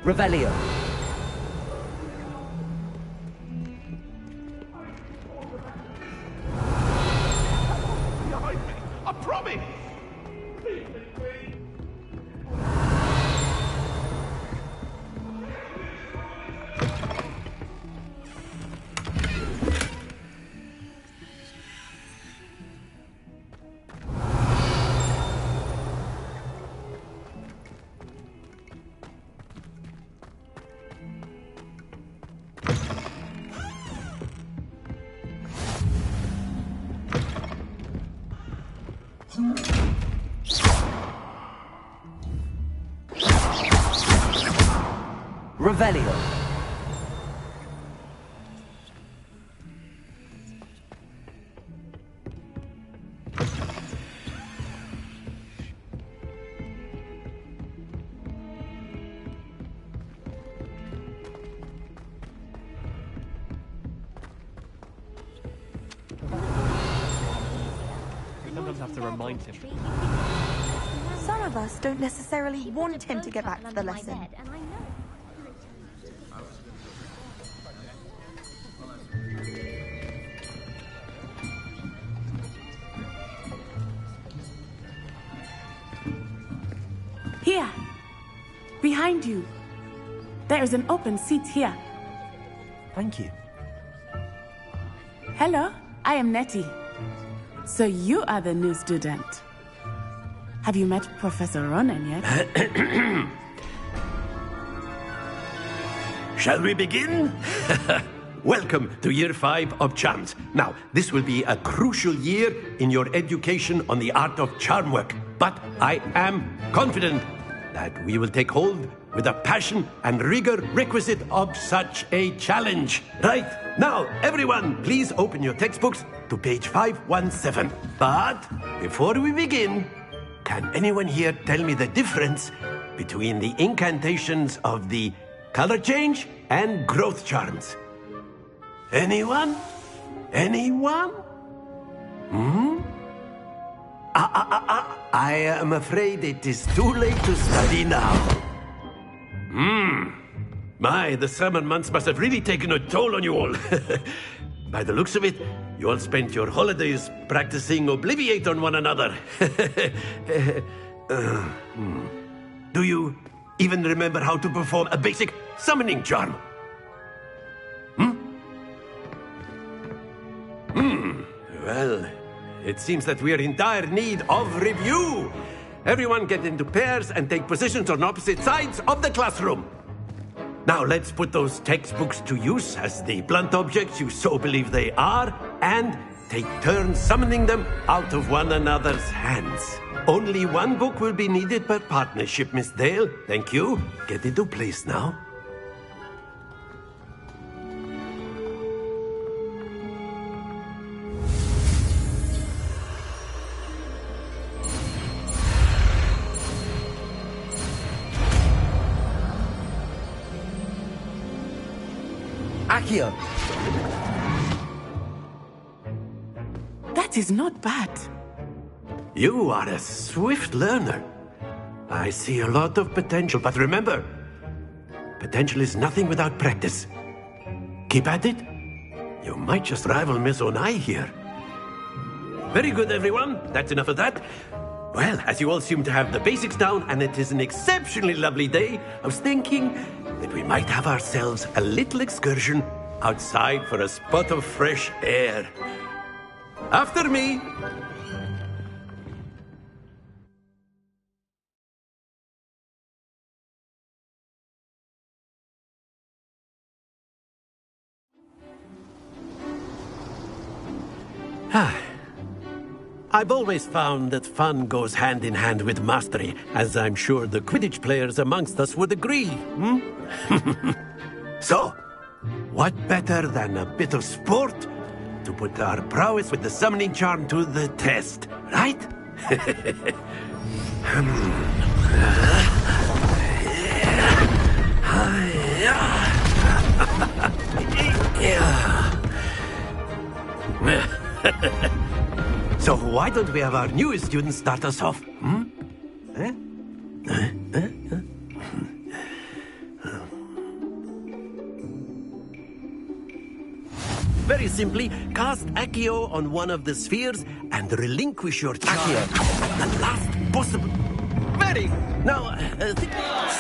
Revelio. Behind me! I promise! Revelio. We sometimes have to remind him. Some of us don't necessarily want him to get back to the lesson. Here, behind you. There is an open seat here. Thank you. Hello, I am Nettie. So you are the new student. Have you met Professor Ronan yet? Shall we begin? Welcome to Year 5 of Charms. Now, this will be a crucial year in your education on the art of charm work. But I am confident that we will take hold with the passion and rigor requisite of such a challenge. Right, now, everyone, please open your textbooks to page 517. But before we begin, can anyone here tell me the difference between the incantations of the color change and growth charms? Anyone? Anyone? I am afraid it is too late to study now. My, the summer months must have really taken a toll on you all. By the looks of it, you all spent your holidays practicing Obliviate on one another. Do you even remember how to perform a basic summoning charm? Well, it seems that we are in dire need of review. Everyone get into pairs and take positions on opposite sides of the classroom. Now let's put those textbooks to use as the blunt objects you so believe they are, and take turns summoning them out of one another's hands. Only one book will be needed per partnership, Miss Dale. Thank you. Get into place now. Accio. That is not bad. You are a swift learner. I see a lot of potential, but remember, potential is nothing without practice. Keep at it. You might just rival Miss Onai here. Very good, everyone. That's enough of that. Well, as you all seem to have the basics down, and it is an exceptionally lovely day, I was thinking that we might have ourselves a little excursion outside for a spot of fresh air. After me! I've always found that fun goes hand in hand with mastery, as I'm sure the Quidditch players amongst us would agree, So, what better than a bit of sport to put our prowess with the summoning charm to the test, right? So why don't we have our newest student start us off? Very simply, cast Accio on one of the spheres and relinquish your charm at the last possible... Very... Now,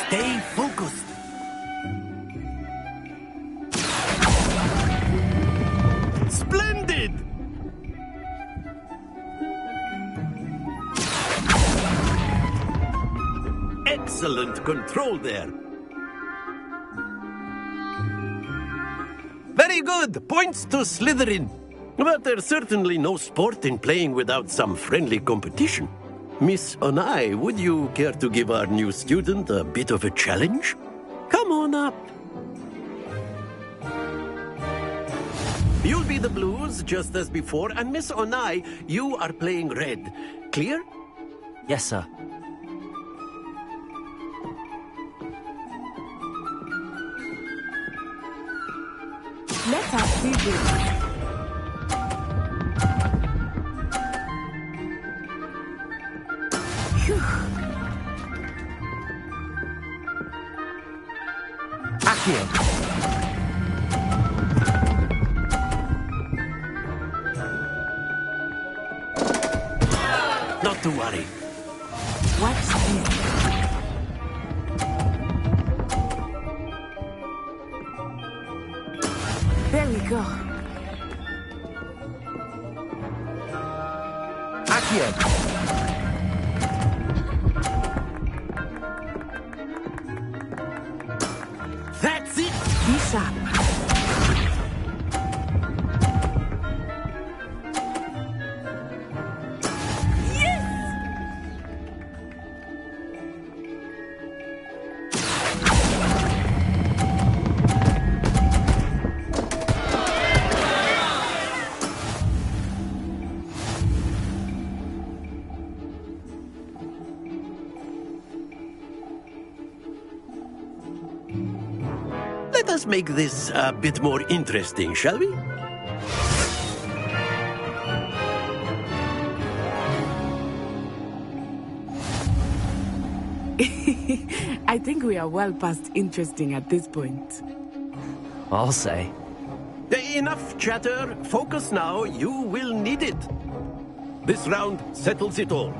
stay focused. Splendid! Excellent control there. Very good. Points to Slytherin. But there's certainly no sport in playing without some friendly competition. Miss Onai, would you care to give our new student a bit of a challenge? Come on up. You'll be the blues, just as before, and Miss Onai, you are playing red. Clear? Yes, sir. Let us see this. Accio. Not to worry. Watch this. There we go. Accio. That's it! Be sharp. Let us make this a bit more interesting, shall we? I think we are well past interesting at this point. I'll say. Enough chatter. Focus now. You will need it. This round settles it all.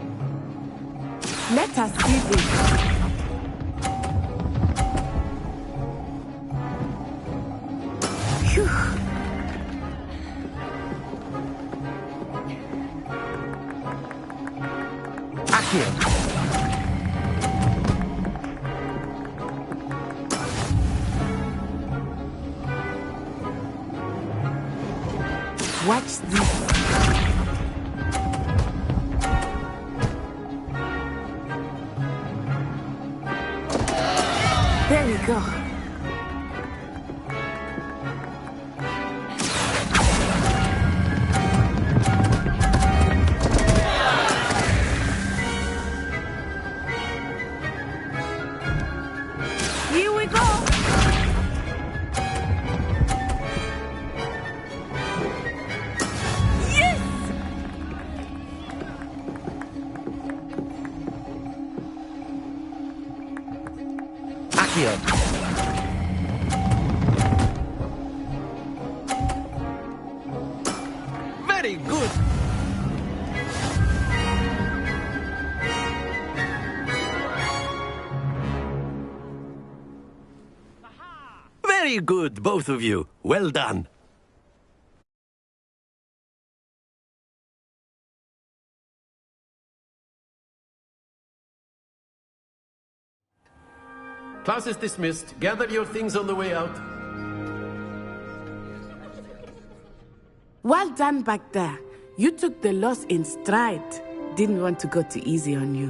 Let us see this. Phew. Accio. Watch this. There we go. Here we go. Accio. Very good. Very good, both of you. Well done. Class is dismissed. Gather your things on the way out. Well done back there. You took the loss in stride. Didn't want to go too easy on you.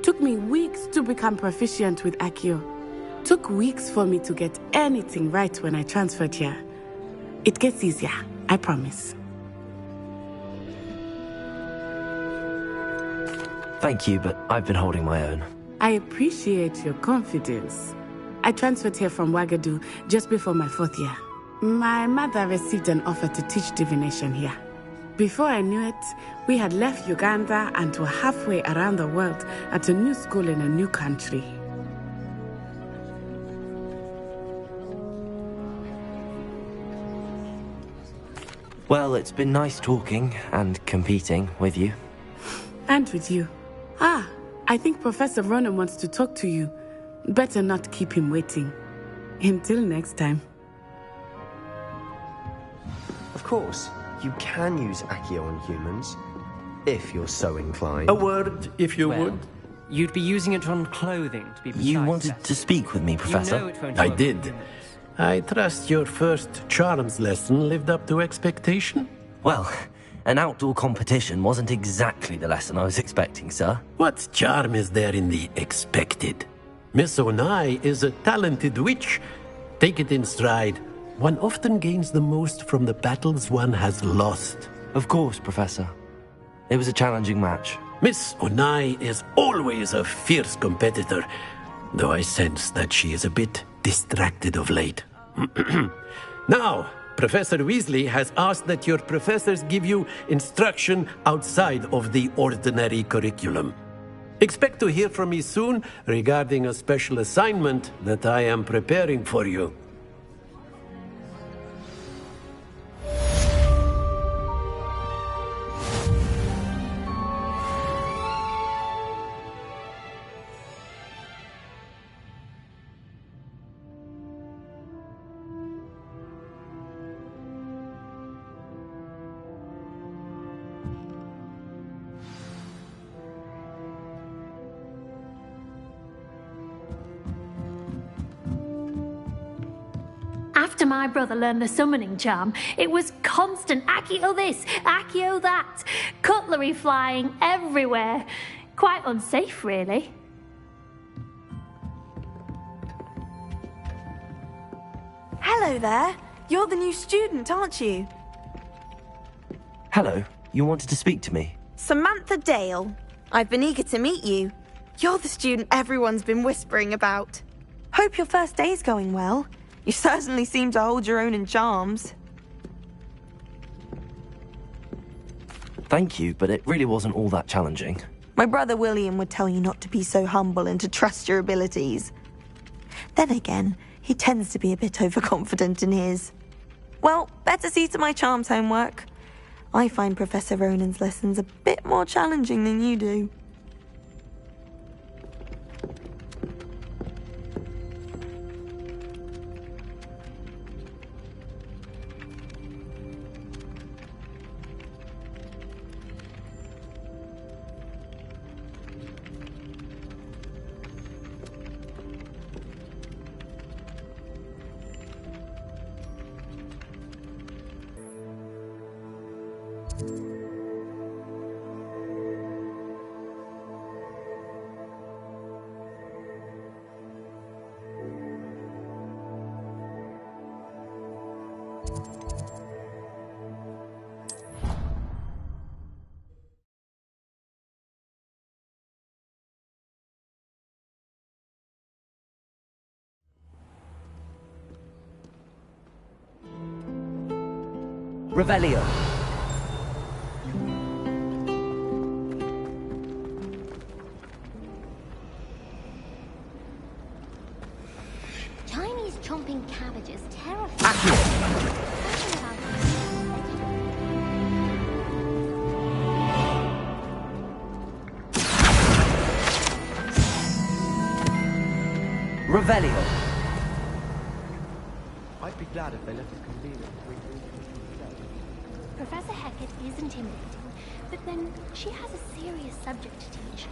Took me weeks to become proficient with Accio. Took weeks for me to get anything right when I transferred here. It gets easier, I promise. Thank you, but I've been holding my own. I appreciate your confidence. I transferred here from Wagadu just before my 4th year. My mother received an offer to teach divination here. Before I knew it, we had left Uganda and were halfway around the world at a new school in a new country. Well, it's been nice talking and competing with you. And with you. Ah, I think Professor Ronan wants to talk to you. Better not keep him waiting. Until next time. Of course, you can use Accio on humans, if you're so inclined. A word, if you would. You'd be using it on clothing, to be precise. You wanted to speak with me, Professor? You know it won't I work did. with humans. I trust your first charms lesson lived up to expectation? Well, an outdoor competition wasn't exactly the lesson I was expecting, sir. What charm is there in the expected? Miss Onai is a talented witch. Take it in stride. One often gains the most from the battles one has lost. Of course, Professor. It was a challenging match. Miss Onai is always a fierce competitor, though I sense that she is a bit distracted of late. Now, Professor Weasley has asked that your professors give you instruction outside of the ordinary curriculum. Expect to hear from me soon regarding a special assignment that I am preparing for you. After my brother learned the summoning charm, it was constant Accio this, Accio that, cutlery flying everywhere. Quite unsafe, really. Hello there. You're the new student, aren't you? Hello, you wanted to speak to me? Samantha Dale. I've been eager to meet you. You're the student everyone's been whispering about. Hope your first day's going well. You certainly seem to hold your own in charms. Thank you, but it really wasn't all that challenging. My brother William would tell you not to be so humble and to trust your abilities. Then again, he tends to be a bit overconfident in his. Well, better see to my charms homework. I find Professor Ronan's lessons a bit more challenging than you do. Revelio. Chinese chomping cabbages terrifying. Revelio. I'd be glad if they left it convenient for me to introduce myself. Professor Hecat is intimidating, but then she has a serious subject to teach.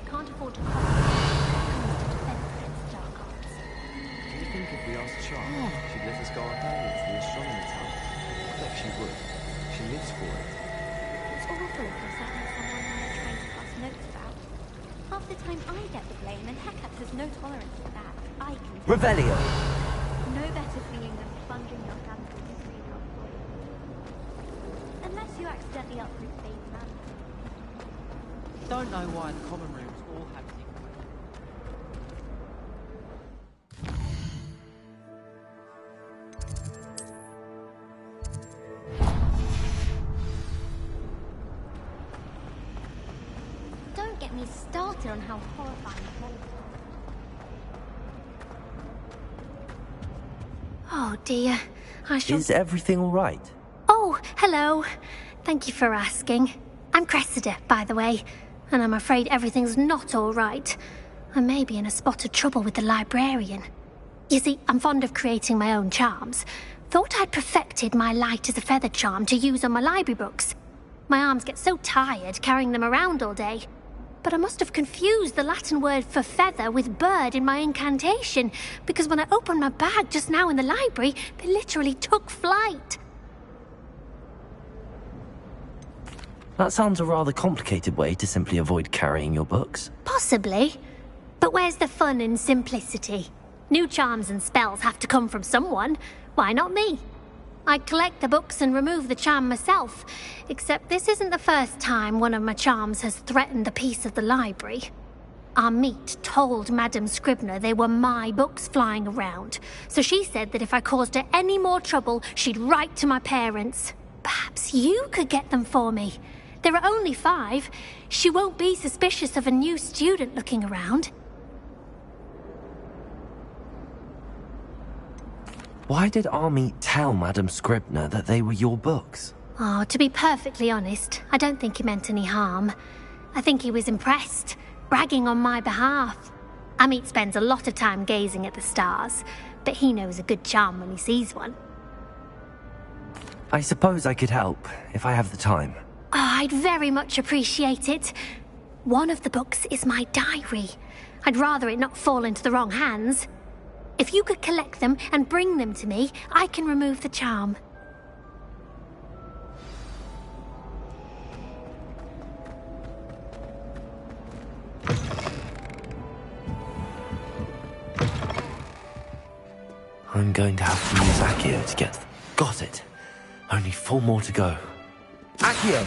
Can't afford to cost when it comes to defense against dark arts. Do you think if we asked Charlotte, she'd let us go on her into the astronomy tower? I bet she would. She lives for it. It's awful if you're setting someone on they're trying to pass notes about. Half the time I get the blame, and Hecat has no tolerance for that. I can... Revelio! No better feeling than plunging your hands into greenhouse oil. Unless you accidentally uproot baby man. Don't know why the common rooms all have secrets. Don't get me started on how horrifying the monsters are. Oh dear, I shall... Is everything all right? Oh, hello. Thank you for asking. I'm Cressida, by the way, and I'm afraid everything's not all right. I may be in a spot of trouble with the librarian. You see, I'm fond of creating my own charms. Thought I'd perfected my light as a feather charm to use on my library books. My arms get so tired carrying them around all day. But I must have confused the Latin word for feather with bird in my incantation, because when I opened my bag just now in the library, they literally took flight. That sounds a rather complicated way to simply avoid carrying your books. Possibly. But where's the fun in simplicity? New charms and spells have to come from someone. Why not me? I collect the books and remove the charm myself, except this isn't the first time one of my charms has threatened the peace of the library. Our meet told Madame Scribner they were my books flying around, so she said that if I caused her any more trouble, she'd write to my parents. Perhaps you could get them for me. There are only 5. She won't be suspicious of a new student looking around. Why did Army tell Madame Scribner that they were your books? Oh, to be perfectly honest, I don't think he meant any harm. I think he was impressed, bragging on my behalf. Amit spends a lot of time gazing at the stars, but he knows a good charm when he sees one. I suppose I could help, if I have the time. Oh, I'd very much appreciate it. One of the books is my diary. I'd rather it not fall into the wrong hands. If you could collect them and bring them to me, I can remove the charm. I'm going to have to use Accio to get... Got it. Only 4 more to go. Accio!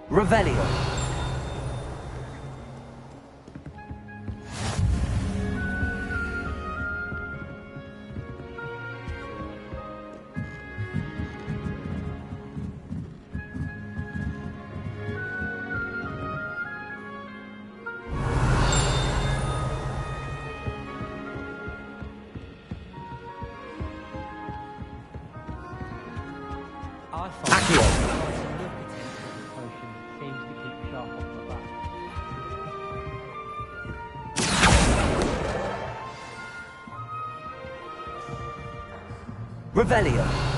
Revelio. Revelio.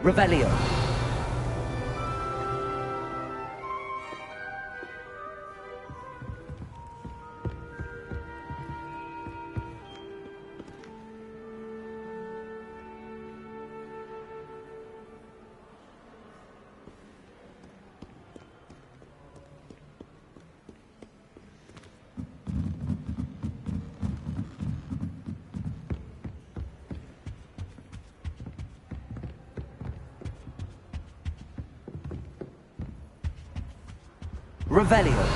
Revelio. Revelio.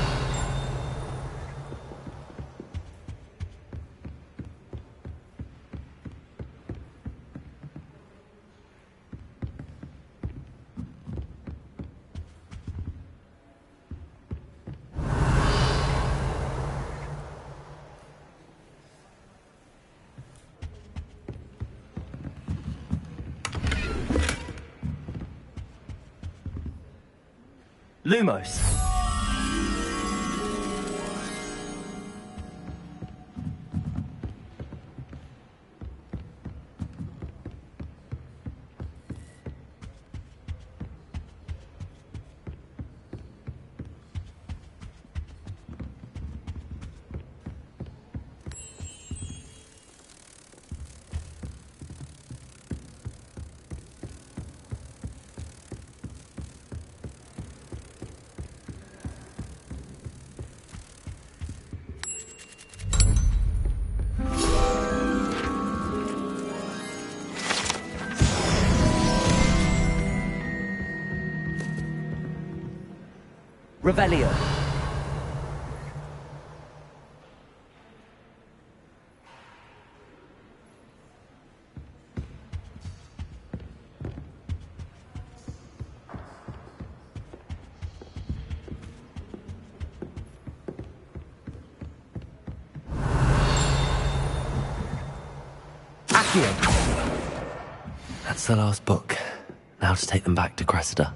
Lumos. Revelio. Accio. That's the last book. Now to take them back to Cressida.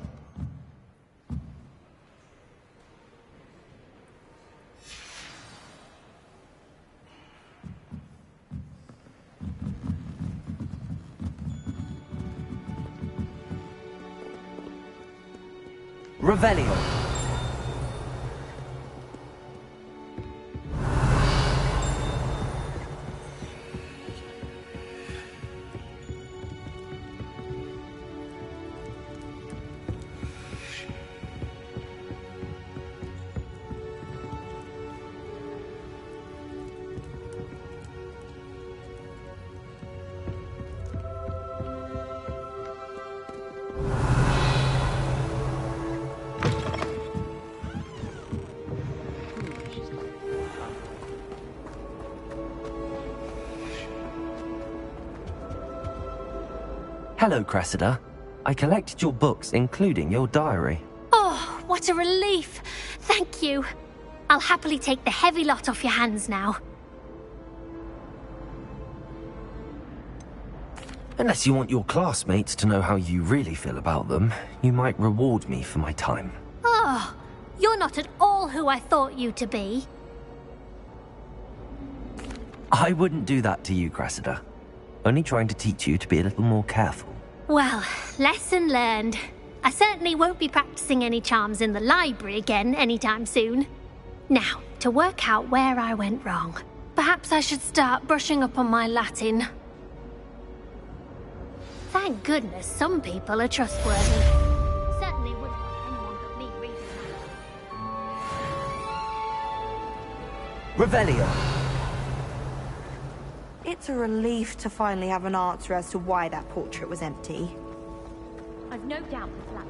Revelio. Hello, Cressida. I collected your books, including your diary. Oh, what a relief. Thank you. I'll happily take the heavy lot off your hands now. Unless you want your classmates to know how you really feel about them, you might reward me for my time. Oh, you're not at all who I thought you to be. I wouldn't do that to you, Cressida. Only trying to teach you to be a little more careful. Well, lesson learned. I certainly won't be practicing any charms in the library again anytime soon. Now, to work out where I went wrong. Perhaps I should start brushing up on my Latin. Thank goodness some people are trustworthy. Certainly wouldn't want anyone but me reading that. Revelio. It's a relief to finally have an answer as to why that portrait was empty. I've no doubt the flat.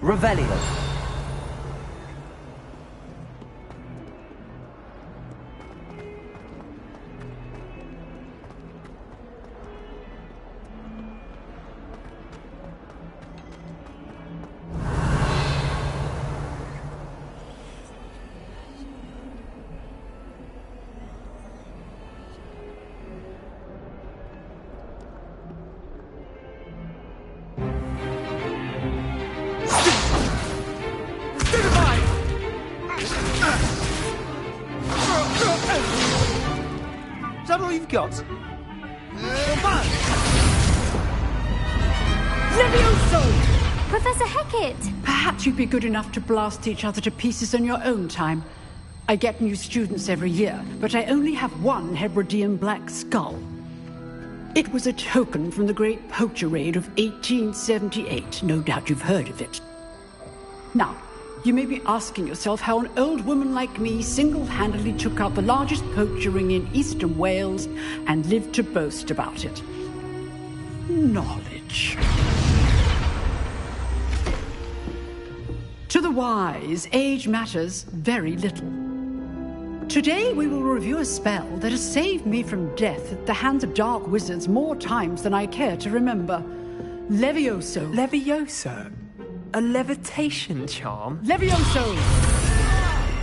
Revelio. got? Levioso! Professor Hecat! Perhaps you'd be good enough to blast each other to pieces on your own time. I get new students every year, but I only have one Hebridean black skull. It was a token from the Great Poacher Raid of 1878. No doubt you've heard of it. Now, you may be asking yourself how an old woman like me single-handedly took out the largest poacher ring in eastern Wales and lived to boast about it. Knowledge. To the wise, age matters very little. Today we will review a spell that has saved me from death at the hands of dark wizards more times than I care to remember. Levioso. Levioso? A levitation charm? Levioso!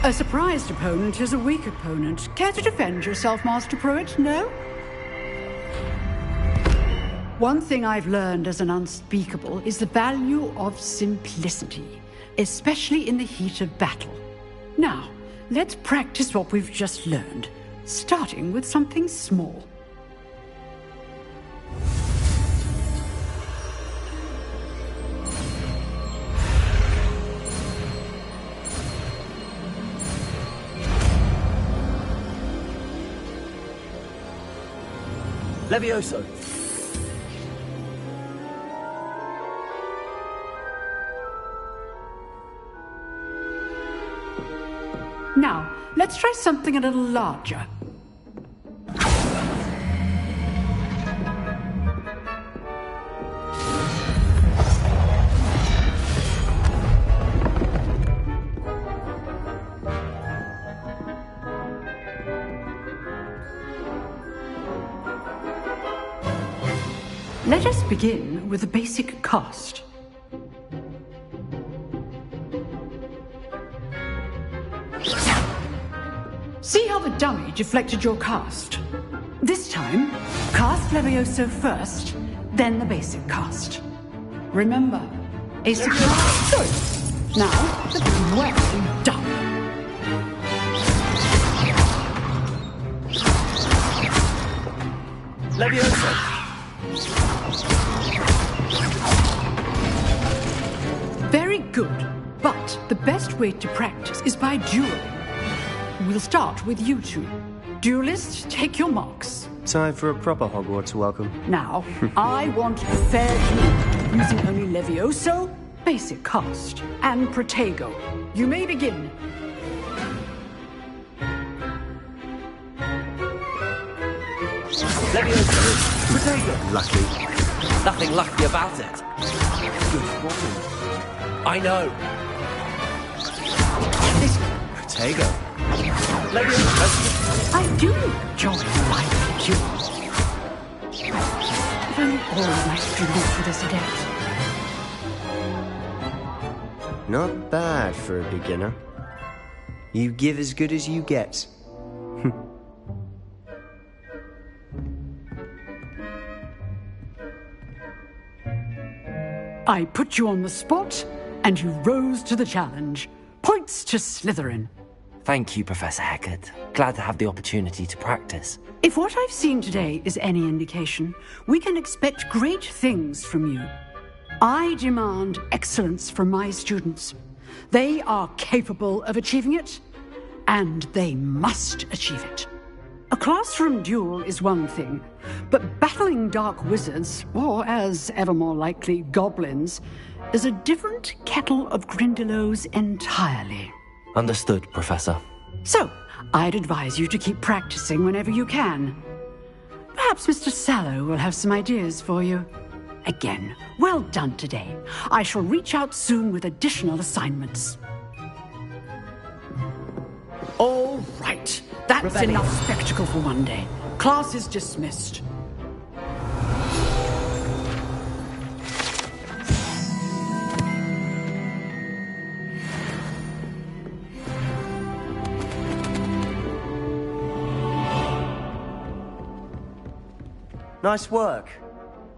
A surprised opponent is a weak opponent. Care to defend yourself, Master Pruitt? No? One thing I've learned as an unspeakable is the value of simplicity, especially in the heat of battle. Now, let's practice what we've just learned, starting with something small. Levioso! Now, let's try something a little larger. Let us begin with the basic cast. See how the dummy deflected your cast? This time, cast Levioso first, then the basic cast. Remember, a surprise. Good. Now, well done. Levioso! Very good, but the best way to practice is by dueling. We'll start with you two. Duelists, take your marks. Time for a proper Hogwarts welcome. Now, I want fair duel, using only Levioso, basic cast, and Protego. You may begin. Levioso! Protego! Lucky. Nothing lucky about it. Good woman. I know. Protego. Levioso! I do enjoy my duels. If only all my students were this adept. Not bad for a beginner. You give as good as you get. I put you on the spot, and you rose to the challenge. Points to Slytherin. Thank you, Professor Hecat. Glad to have the opportunity to practice. If what I've seen today is any indication, we can expect great things from you. I demand excellence from my students. They are capable of achieving it, and they must achieve it. A classroom duel is one thing, but battling dark wizards, or as ever more likely, goblins, is a different kettle of Grindylows entirely. Understood, Professor. So, I'd advise you to keep practicing whenever you can. Perhaps Mr. Sallow will have some ideas for you. Again, well done today. I shall reach out soon with additional assignments. All right. That's Rebellion. enough spectacle for one day. Class is dismissed. Nice work.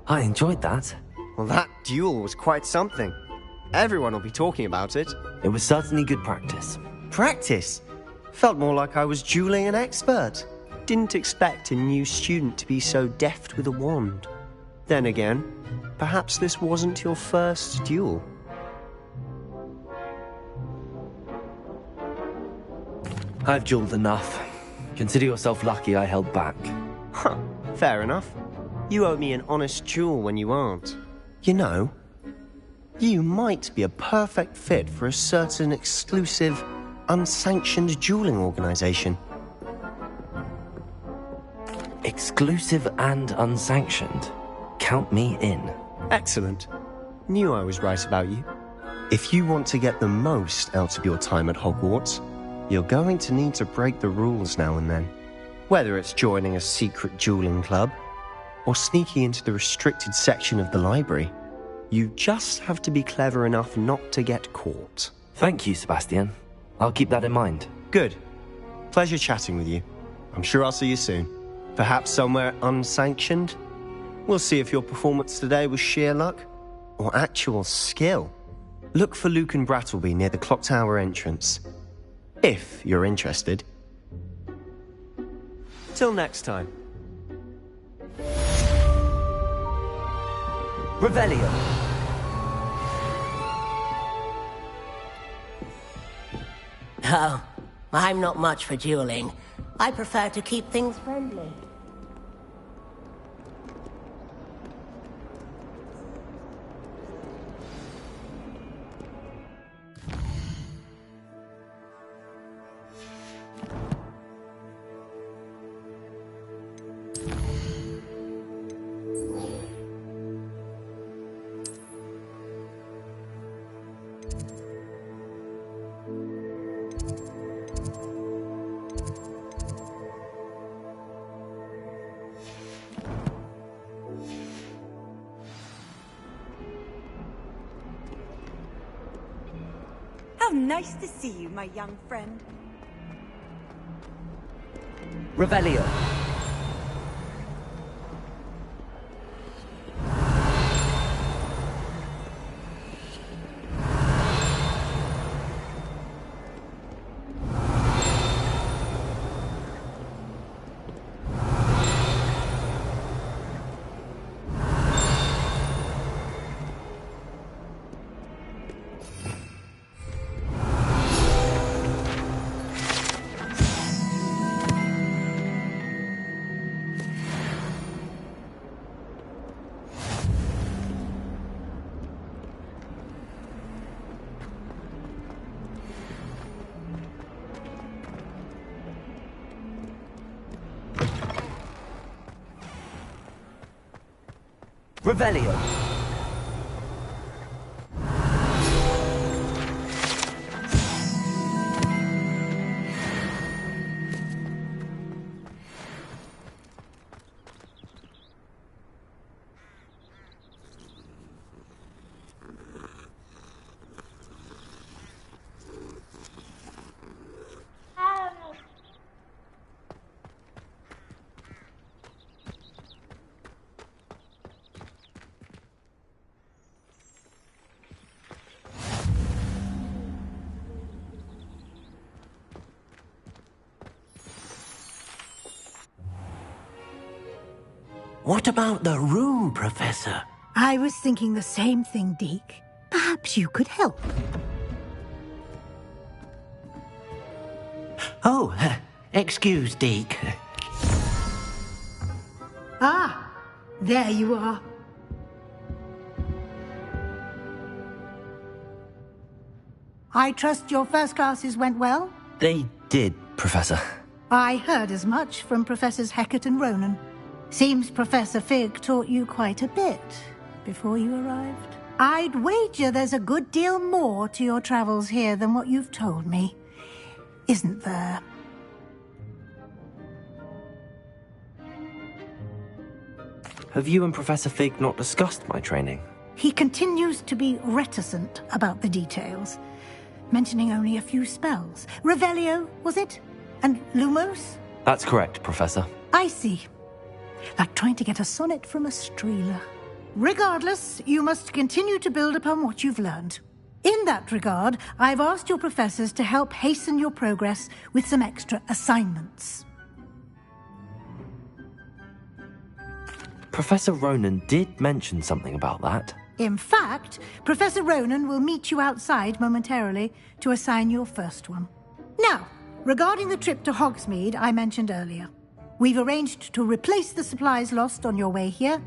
I enjoyed that. Well, that duel was quite something. Everyone will be talking about it. It was certainly good practice. Practice? Felt more like I was dueling an expert. Didn't expect a new student to be so deft with a wand. Then again, perhaps this wasn't your first duel. I've dueled enough. Consider yourself lucky I held back. Huh, fair enough. You owe me an honest duel when you aren't. You know, you might be a perfect fit for a certain exclusive, unsanctioned dueling organization. Exclusive and unsanctioned? Count me in. Excellent. Knew I was right about you. If you want to get the most out of your time at Hogwarts, you're going to need to break the rules now and then. Whether it's joining a secret dueling club, or sneaking into the restricted section of the library, you just have to be clever enough not to get caught. Thank you, Sebastian. I'll keep that in mind. Good. Pleasure chatting with you. I'm sure I'll see you soon. Perhaps somewhere unsanctioned? We'll see if your performance today was sheer luck or actual skill. Look for Luke and Brattleby near the clock tower entrance. If you're interested. Till next time. Revelio. Oh, I'm not much for dueling. I prefer to keep things friendly. How nice to see you, my young friend. Revelio. Revelio. What about the room, Professor? I was thinking the same thing, Deke. Perhaps you could help. Oh, excuse, Deke. Ah, there you are. I trust your first classes went well? They did, Professor. I heard as much from Professors Hecat and Ronan. Seems Professor Fig taught you quite a bit before you arrived. I'd wager there's a good deal more to your travels here than what you've told me. Isn't there? Have you and Professor Fig not discussed my training? He continues to be reticent about the details, mentioning only a few spells. Revelio, was it? And Lumos? That's correct, Professor. I see. Like trying to get a sonnet from a streeler. Regardless, you must continue to build upon what you've learned. In that regard, I've asked your professors to help hasten your progress with some extra assignments. Professor Ronan did mention something about that. In fact, Professor Ronan will meet you outside momentarily to assign your first one. Now, regarding the trip to Hogsmeade I mentioned earlier, we've arranged to replace the supplies lost on your way here,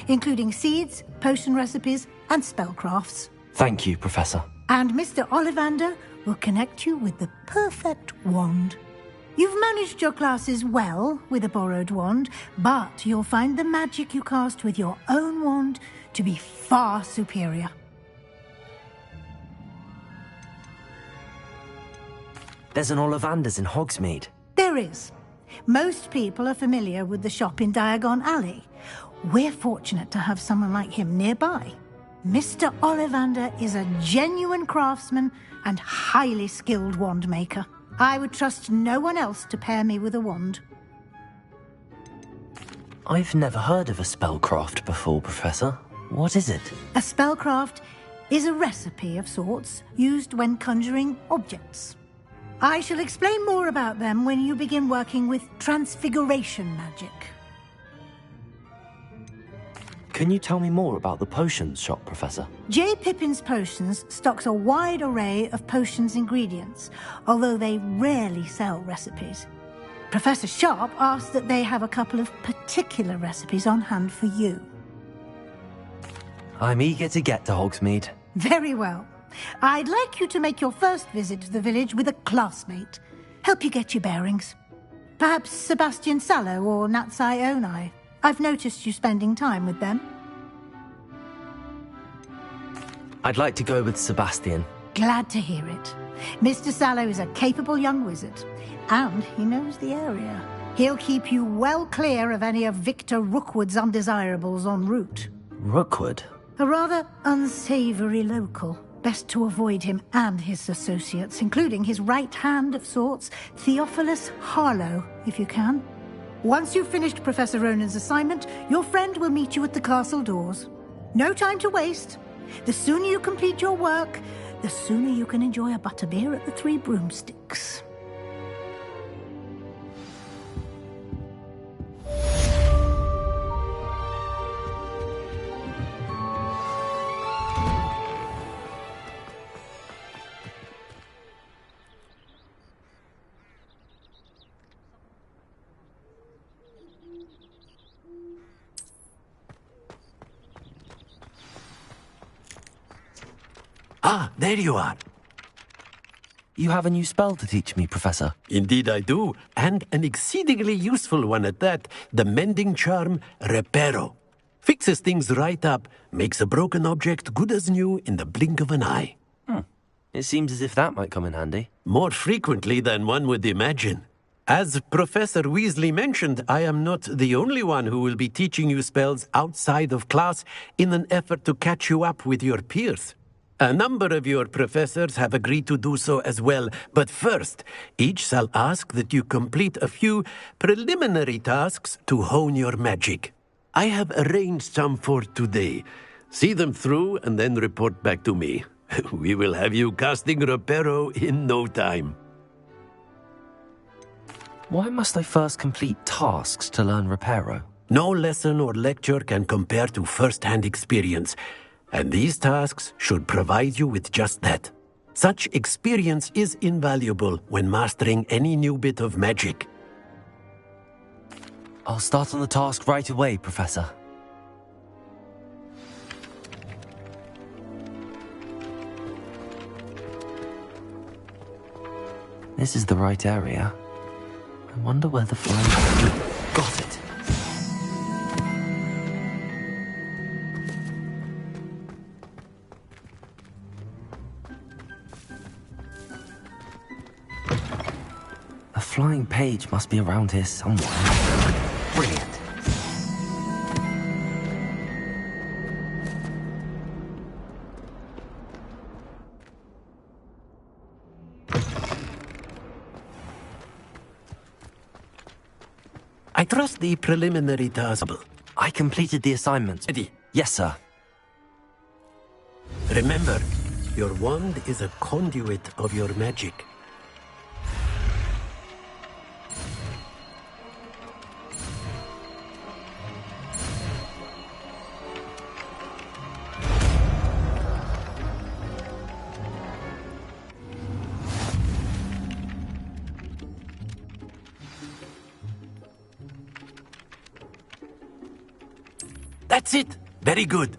including seeds, potion recipes, and spellcrafts. Thank you, Professor. And Mr. Ollivander will connect you with the perfect wand. You've managed your classes well with a borrowed wand, but you'll find the magic you cast with your own wand to be far superior. There's an Ollivander's in Hogsmeade. There is. Most people are familiar with the shop in Diagon Alley. We're fortunate to have someone like him nearby. Mr. Ollivander is a genuine craftsman and highly skilled wand maker. I would trust no one else to pair me with a wand. I've never heard of a spellcraft before, Professor. What is it? A spellcraft is a recipe of sorts used when conjuring objects. I shall explain more about them when you begin working with transfiguration magic. Can you tell me more about the potions shop, Professor? J. Pippin's Potions stocks a wide array of potions ingredients, although they rarely sell recipes. Professor Sharp asked that they have a couple of particular recipes on hand for you. I'm eager to get to Hogsmeade. Very well. I'd like you to make your first visit to the village with a classmate. Help you get your bearings. Perhaps Sebastian Sallow or Natsai Onai. I've noticed you spending time with them. I'd like to go with Sebastian. Glad to hear it. Mr. Sallow is a capable young wizard, and he knows the area. He'll keep you well clear of any of Victor Rookwood's undesirables en route. Rookwood? A rather unsavory local. Best to avoid him and his associates, including his right hand of sorts, Theophilus Harlow, if you can. Once you've finished Professor Ronan's assignment, your friend will meet you at the castle doors. No time to waste. The sooner you complete your work, the sooner you can enjoy a butterbeer at the Three Broomsticks. Ah, there you are. You have a new spell to teach me, Professor. Indeed I do, and an exceedingly useful one at that. The mending charm, Reparo. Fixes things right up, makes a broken object good as new in the blink of an eye. It seems as if that might come in handy. More frequently than one would imagine. As Professor Weasley mentioned, I am not the only one who will be teaching you spells outside of class in an effort to catch you up with your peers. A number of your professors have agreed to do so as well, but first, each shall ask that you complete a few preliminary tasks to hone your magic. I have arranged some for today. See them through and then report back to me. We will have you casting Reparo in no time. Why must I first complete tasks to learn Reparo? No lesson or lecture can compare to first-hand experience. And these tasks should provide you with just that. Such experience is invaluable when mastering any new bit of magic. I'll start on the task right away, Professor. This is the right area. I wonder where the flying... Got it! A flying page must be around here somewhere. Brilliant. I trust the preliminary task. I completed the assignment. Ready? Yes, sir. Remember, your wand is a conduit of your magic. That's it. Very good.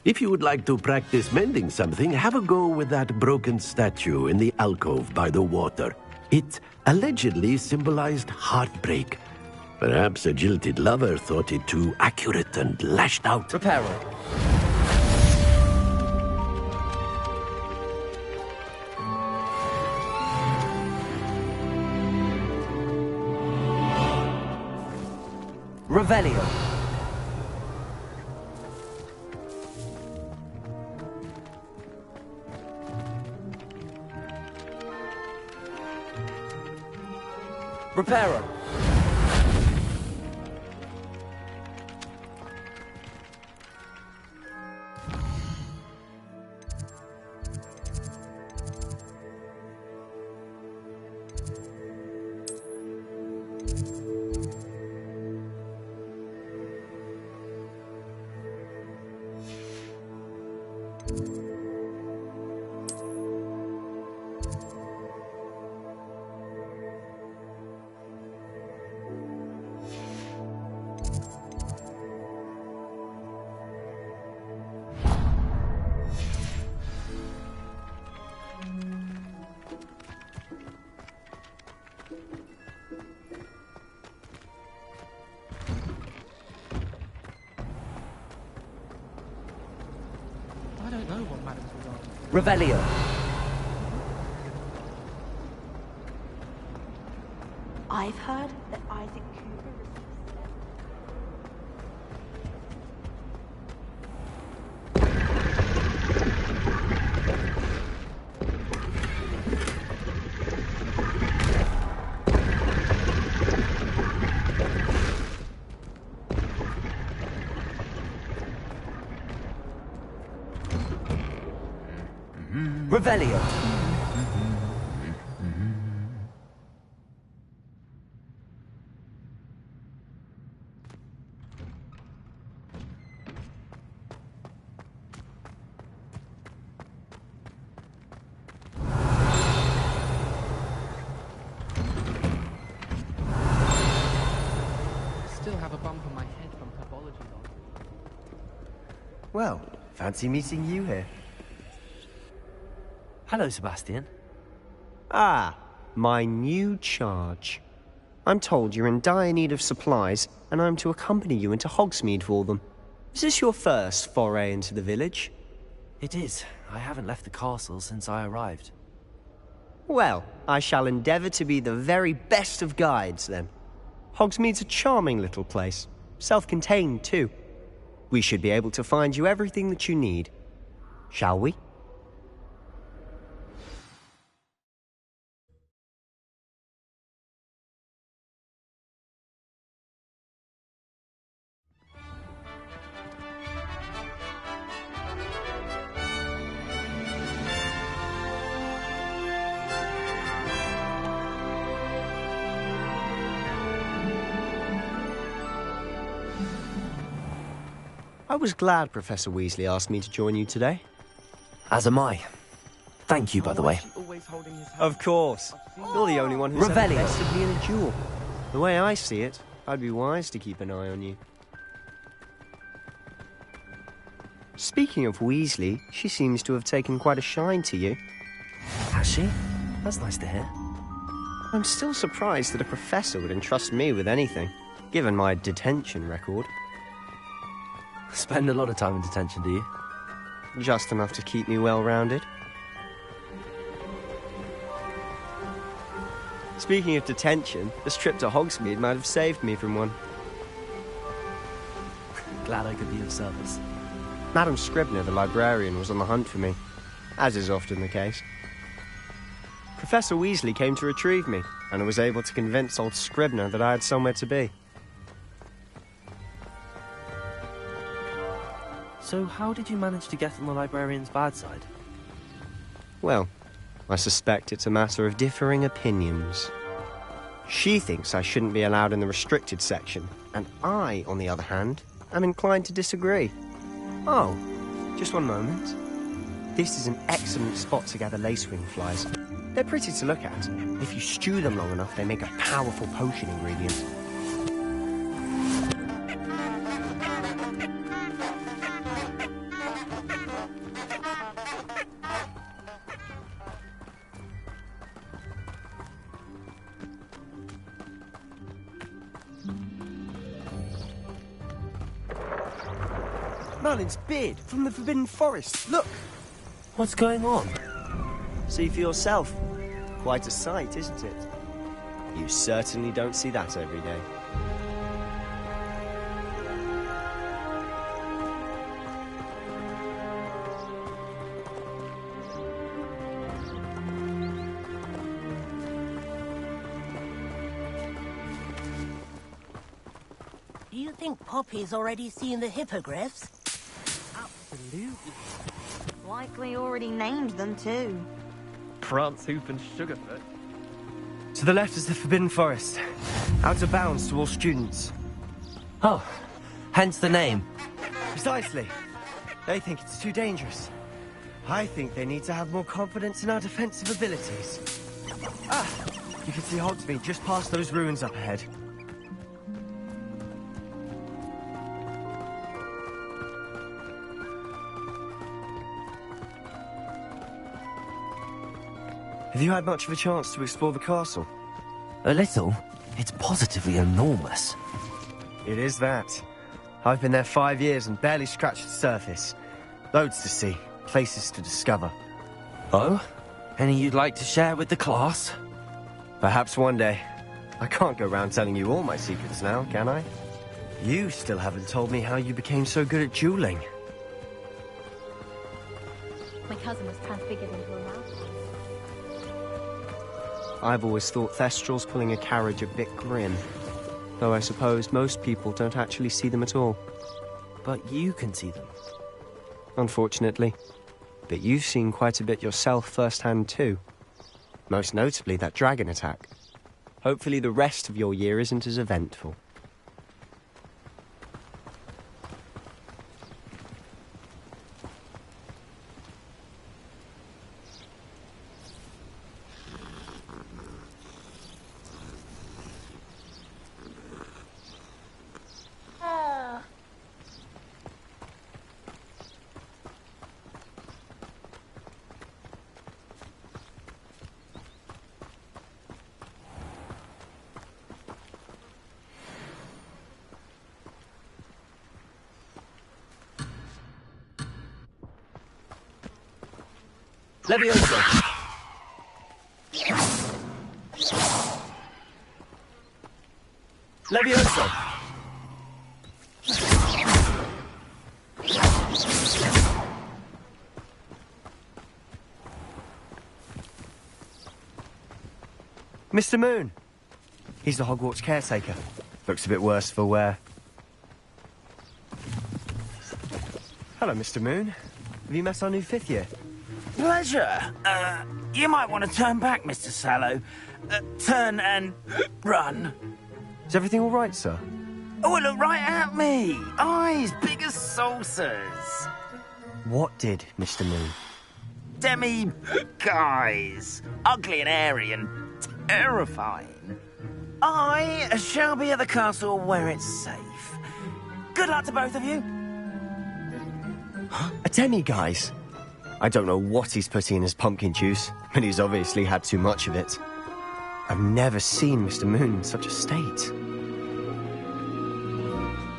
If you would like to practice mending something, have a go with that broken statue in the alcove by the water. It allegedly symbolized heartbreak. Perhaps a jilted lover thought it too accurate and lashed out. Reparo. Revelio. Reparo. I don't know what Madam's regarding. Revelio. I've heard that Isaac Cooper receives Revelio. Still have a bump on my head from herbology log. Well, fancy meeting you here. Hello, Sebastian. Ah, my new charge. I'm told you're in dire need of supplies, and I'm to accompany you into Hogsmeade for them. Is this your first foray into the village? It is. I haven't left the castle since I arrived. Well, I shall endeavour to be the very best of guides, then. Hogsmeade's a charming little place. Self-contained, too. We should be able to find you everything that you need. Shall we? I was glad Professor Weasley asked me to join you today. As am I. Thank you, by the way. Of course. You're the only one who's ever Revelio. bested me in a duel. The way I see it, I'd be wise to keep an eye on you. Speaking of Weasley, she seems to have taken quite a shine to you. Has she? That's nice to hear. I'm still surprised that a professor would entrust me with anything, given my detention record. Spend a lot of time in detention, do you? Just enough to keep me well-rounded. Speaking of detention, this trip to Hogsmeade might have saved me from one. Glad I could be of service. Madam Scribner, the librarian, was on the hunt for me, as is often the case. Professor Weasley came to retrieve me, and I was able to convince old Scribner that I had somewhere to be. So how did you manage to get on the librarian's bad side? Well, I suspect it's a matter of differing opinions. She thinks I shouldn't be allowed in the restricted section, and I, on the other hand, am inclined to disagree. Oh, just one moment. This is an excellent spot to gather lacewing flies. They're pretty to look at. If you stew them long enough, they make a powerful potion ingredient. Merlin's beard from the Forbidden Forest. Look! What's going on? See for yourself. Quite a sight, isn't it? You certainly don't see that every day. Do you think Poppy's already seen the hippogriffs? Absolutely. Likely already named them too. Prance, Hoop and Sugarfoot. To the left is the Forbidden Forest. Out of bounds to all students. Oh, hence the name. Precisely. They think it's too dangerous. I think they need to have more confidence in our defensive abilities. Ah, you can see Hogsmeade just past those ruins up ahead. Have you had much of a chance to explore the castle? A little. It's positively enormous. It is that. I've been there 5 years and barely scratched the surface. Loads to see, places to discover. Oh? Any you'd like to share with the class? Perhaps one day. I can't go around telling you all my secrets now, can I? You still haven't told me how you became so good at dueling. My cousin was transfigured into a mouse. I've always thought Thestrals pulling a carriage a bit grim. Though I suppose most people don't actually see them at all. But you can see them. Unfortunately. But you've seen quite a bit yourself firsthand too. Most notably that dragon attack. Hopefully the rest of your year isn't as eventful. Leviosa! Leviosa! Mr. Moon! He's the Hogwarts caretaker. Looks a bit worse for wear. Hello, Mr. Moon. Have you met our new 5th year? Pleasure. You might want to turn back, Mr. Sallow. Turn and run. Is everything all right, sir? Oh, look right at me. Eyes big as saucers. What did, Mr. Moon? Demi-guys. Ugly and airy and terrifying. I shall be at the castle where it's safe. Good luck to both of you. A demi-guise? I don't know what he's putting in his pumpkin juice, but he's obviously had too much of it. I've never seen Mr. Moon in such a state.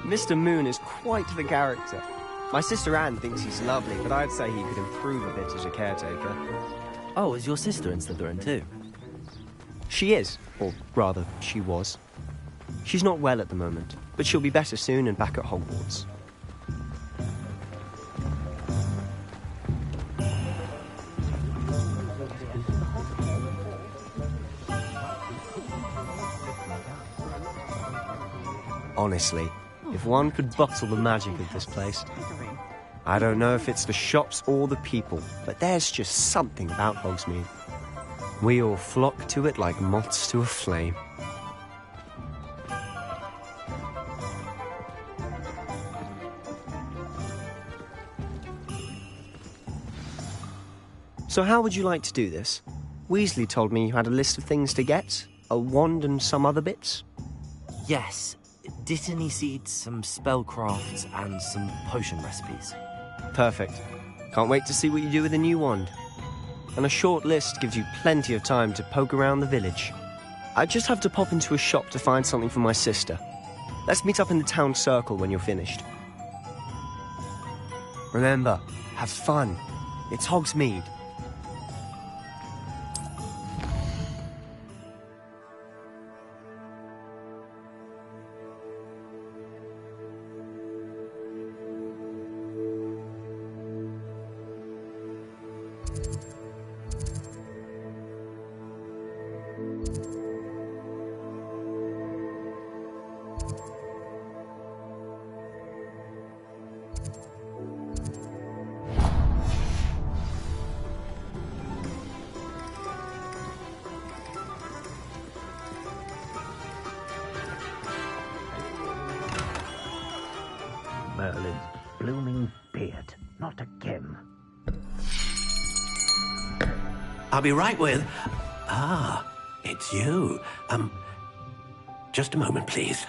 Mr. Moon is quite the character. My sister Anne thinks he's lovely, but I'd say he could improve a bit as a caretaker. Oh, is your sister in Slytherin too? She is, or rather, she was. She's not well at the moment, but she'll be better soon and back at Hogwarts. Honestly, if one could bottle the magic of this place. I don't know if it's the shops or the people, but there's just something about Hogsmeade. We all flock to it like moths to a flame. So how would you like to do this? Weasley told me you had a list of things to get, a wand and some other bits. Yes. Dittany seeds, some spellcrafts, and some potion recipes. Perfect. Can't wait to see what you do with the new wand. And a short list gives you plenty of time to poke around the village. I just have to pop into a shop to find something for my sister. Let's meet up in the town circle when you're finished. Remember, have fun. It's Hogsmeade. Merlin's blooming beard. Not again. I'll be right with... Ah, it's you. Just a moment, please.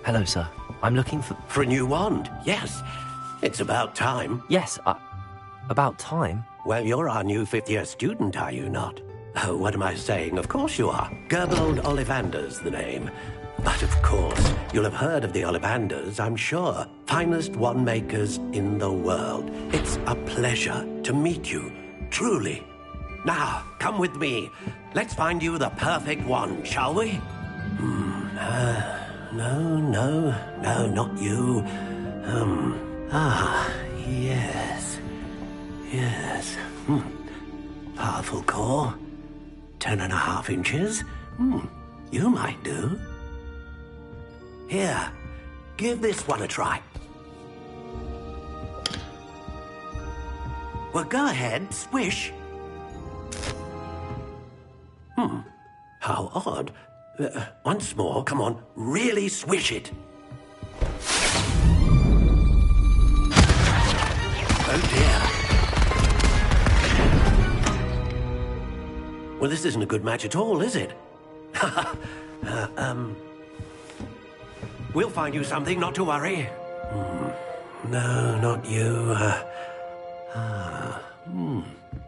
Hello, sir. I'm looking for... For a new wand, yes. It's about time. Yes, about time? Well, you're our new fifth-year student, are you not? Oh, what am I saying? Of course you are. Gerbold Ollivander's the name. But of course, you'll have heard of the Ollivanders, I'm sure. Finest wand makers in the world. It's a pleasure to meet you, truly. Now, come with me. Let's find you the perfect wand, shall we? No, not you. Yes. Powerful core. 10.5 inches. You might do. Here, give this one a try. Well, go ahead, swish. How odd. Once more, come on, really swish it. Oh dear. Well, this isn't a good match at all, is it? We'll find you something, not to worry. No, not you.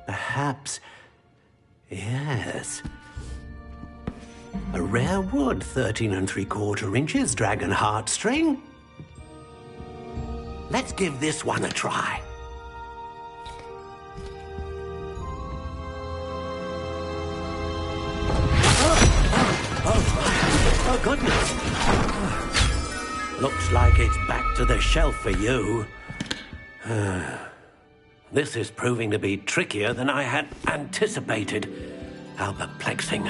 Perhaps... Yes. A rare wood, 13 3/4 inches, dragon heartstring. Let's give this one a try. Oh, goodness. Looks like it's back to the shelf for you. This is proving to be trickier than I had anticipated. How perplexing.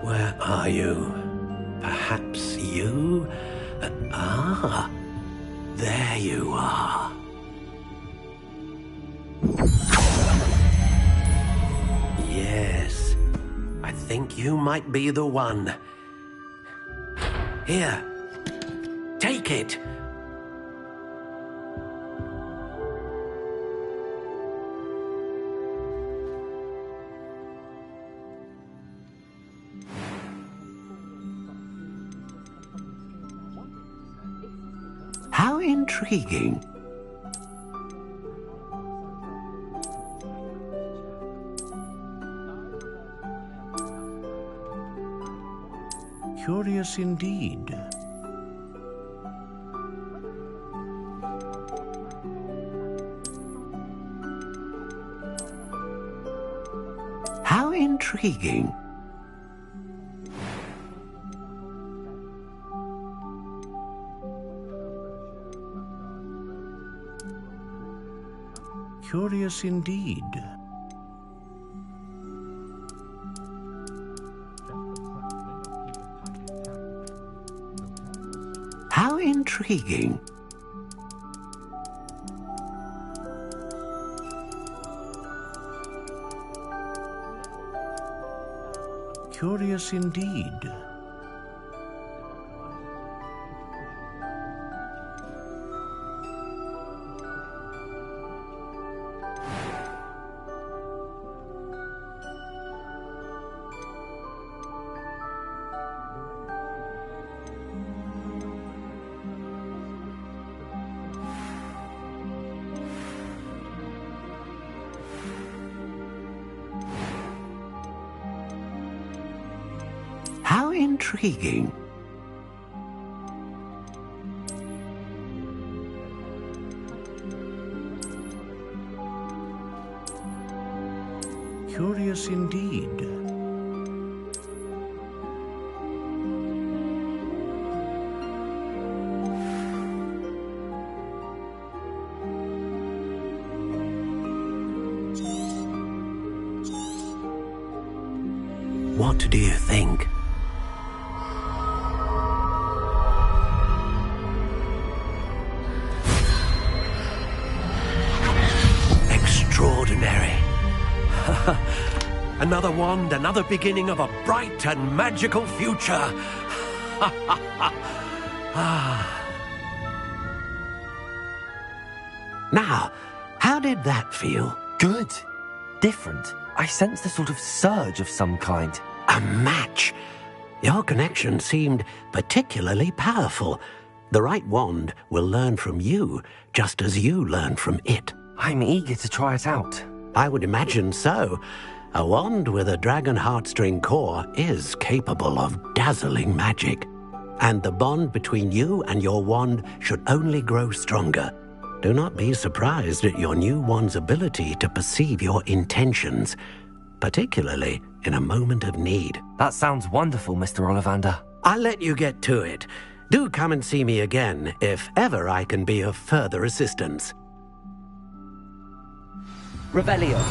Where are you? Perhaps you? There you are. Yes, I think you might be the one. Here, take it. How intriguing. Curious indeed. How intriguing. Curious indeed. How intriguing. Curious indeed. How intriguing. curious indeed. What do you think? Extraordinary. Another wand, another beginning of a bright and magical future. Now, how did that feel? Good. Different. I sensed a sort of surge of some kind. A match. Your connection seemed particularly powerful. The right wand will learn from you, just as you learn from it. I'm eager to try it out. I would imagine so. A wand with a dragon heartstring core is capable of dazzling magic. And the bond between you and your wand should only grow stronger. Do not be surprised at your new wand's ability to perceive your intentions, particularly in a moment of need. That sounds wonderful, Mr. Ollivander. I'll let you get to it. Do come and see me again if ever I can be of further assistance. Revelio.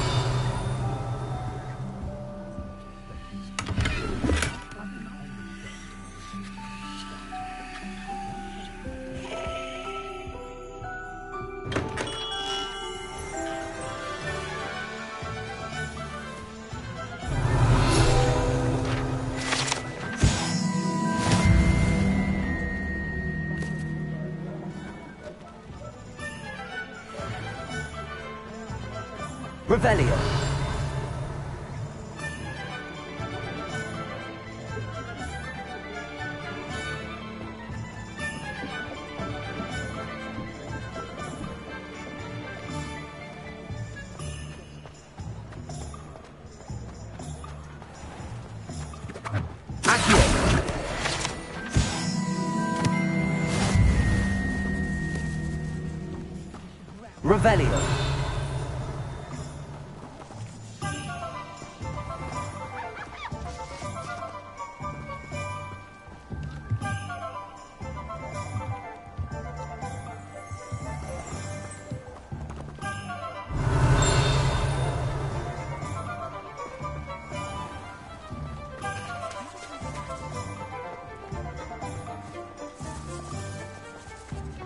Revelio. Revelio.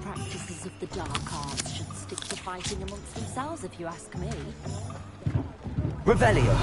Practices of the dark arts should stick to fighting amongst themselves, if you ask me. Revelio.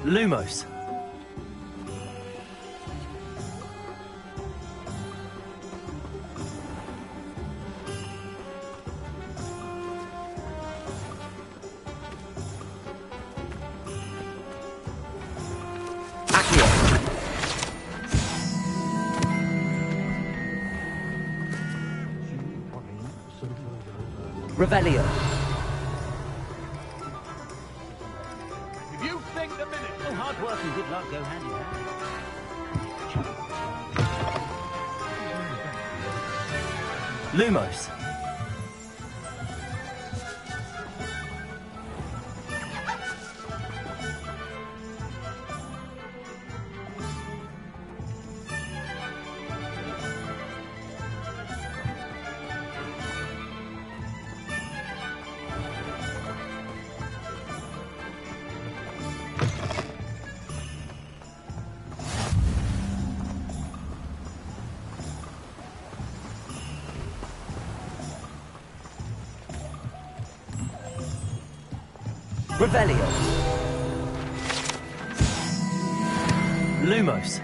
Lumos. Revelio. If you think the minute... Oh, hard work and good luck go hand in hand. Lumos. Revelio. Lumos.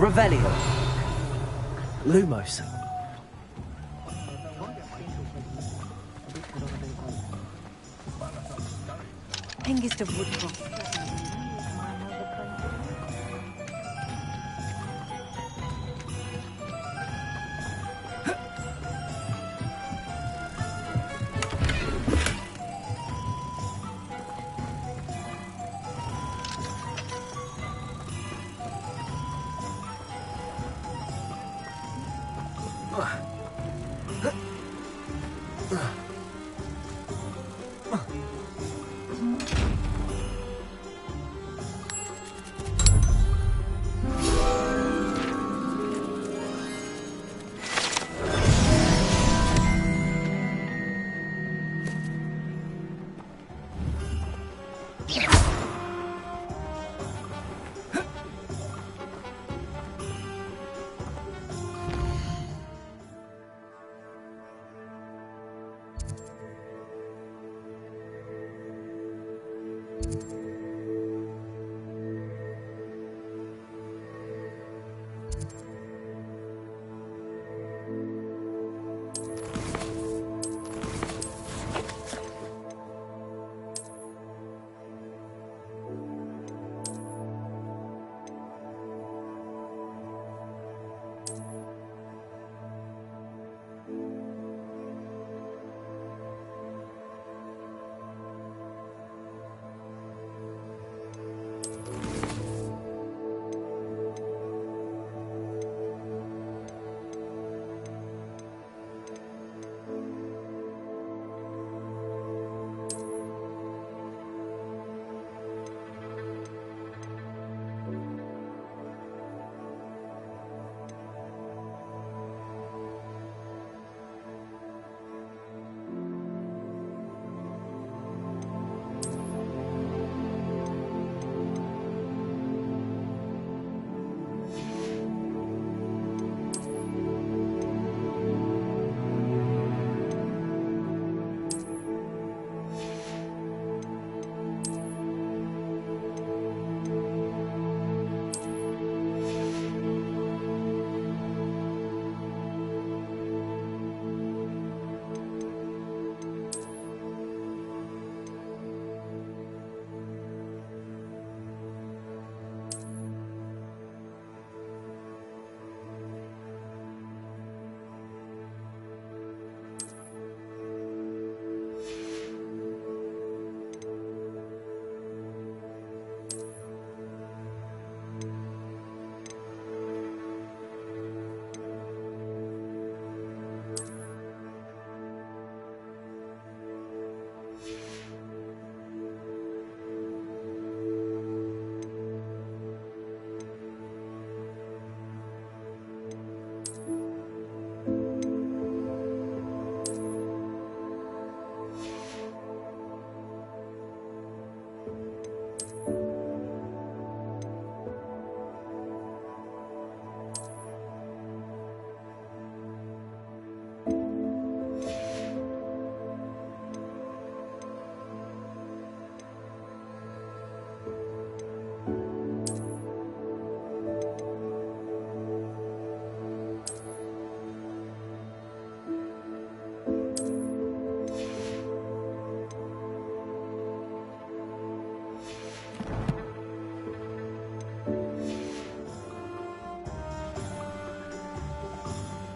Revelio. Lumos. Hengist of Woodcroft.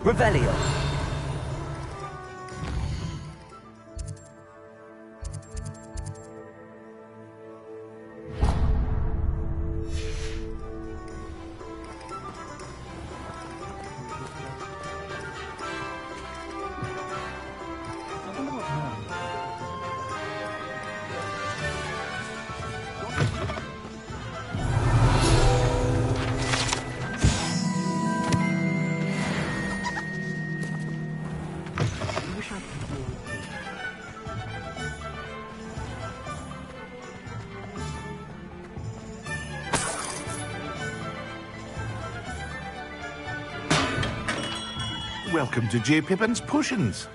Revelio. Welcome to J. Pippin's Potions.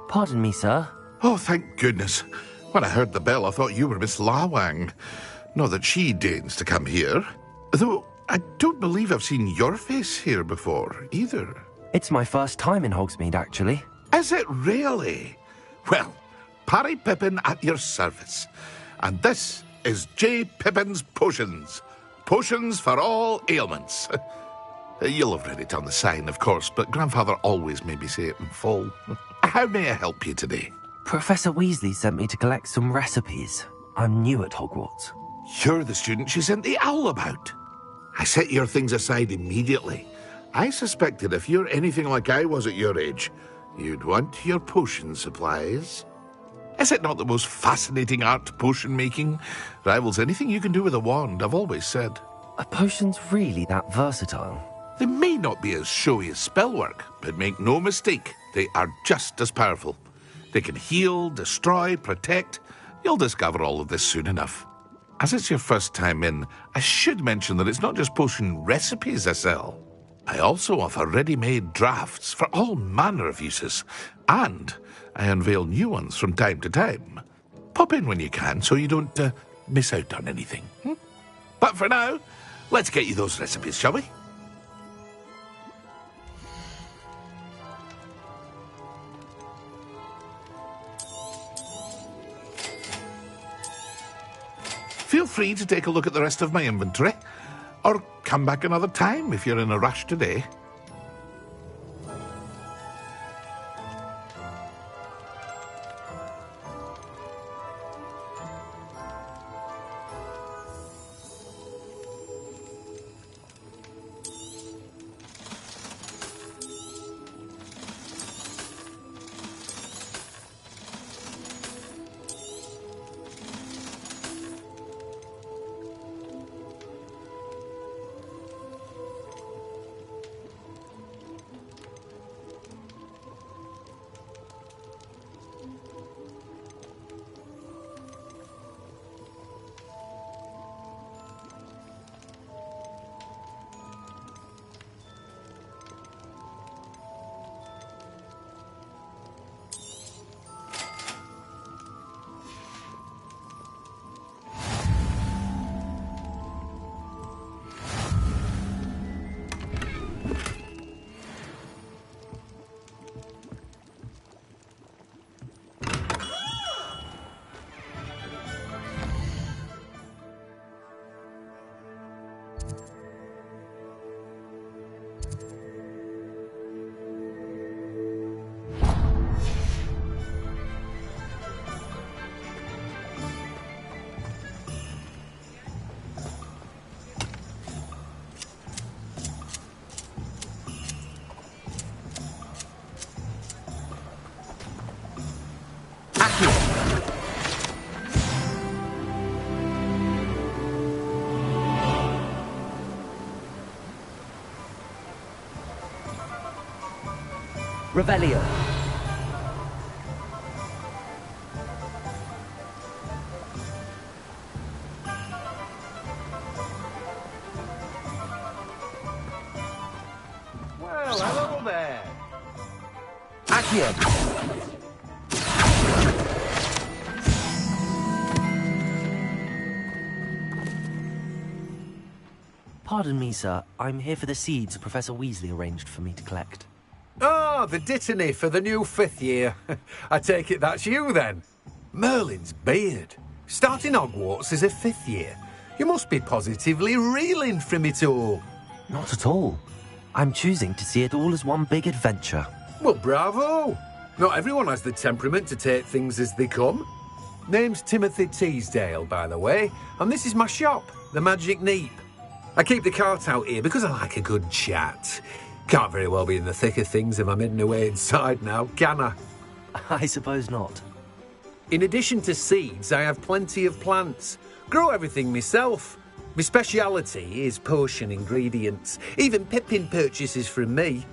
Pardon me, sir. Oh, thank goodness. When I heard the bell, I thought you were Miss Lawang. Not that she deigns to come here. Though I don't believe I've seen your face here before, either. It's my first time in Hogsmeade, actually. Is it really? Well, Parry Pippin at your service. And this is J. Pippin's Potions. Potions for all ailments. You'll have read it on the sign, of course, but Grandfather always made me say it in full. How may I help you today? Professor Weasley sent me to collect some recipes. I'm new at Hogwarts. You're the student she sent the owl about. I set your things aside immediately. I suspected if you're anything like I was at your age, you'd want your potion supplies. Is it not the most fascinating art, potion making? Rivals anything you can do with a wand, I've always said. Are potions really that versatile? They may not be as showy as spellwork, but make no mistake, they are just as powerful. They can heal, destroy, protect. You'll discover all of this soon enough. As it's your first time in, I should mention that it's not just potion recipes I sell. I also offer ready-made drafts for all manner of uses, and I unveil new ones from time to time. Pop in when you can so you don't miss out on anything. But for now, let's get you those recipes, shall we? Feel free to take a look at the rest of my inventory, or come back another time if you're in a rush today. Revelio. Well, hello there. Accio. Pardon me, sir. I'm here for the seeds Professor Weasley arranged for me to collect. Ah, the dittany for the new 5th year. I take it that's you, then. Merlin's beard. Starting Hogwarts as a 5th year. You must be positively reeling from it all. Not at all. I'm choosing to see it all as one big adventure. Well, bravo. Not everyone has the temperament to take things as they come. Name's Timothy Teasdale, by the way, and this is my shop, the Magic Neep. I keep the cart out here because I like a good chat. Can't very well be in the thick of things if I'm hidden away inside now, can I? I suppose not. In addition to seeds, I have plenty of plants. Grow everything myself. My speciality is potion ingredients. Even Pippin purchases from me.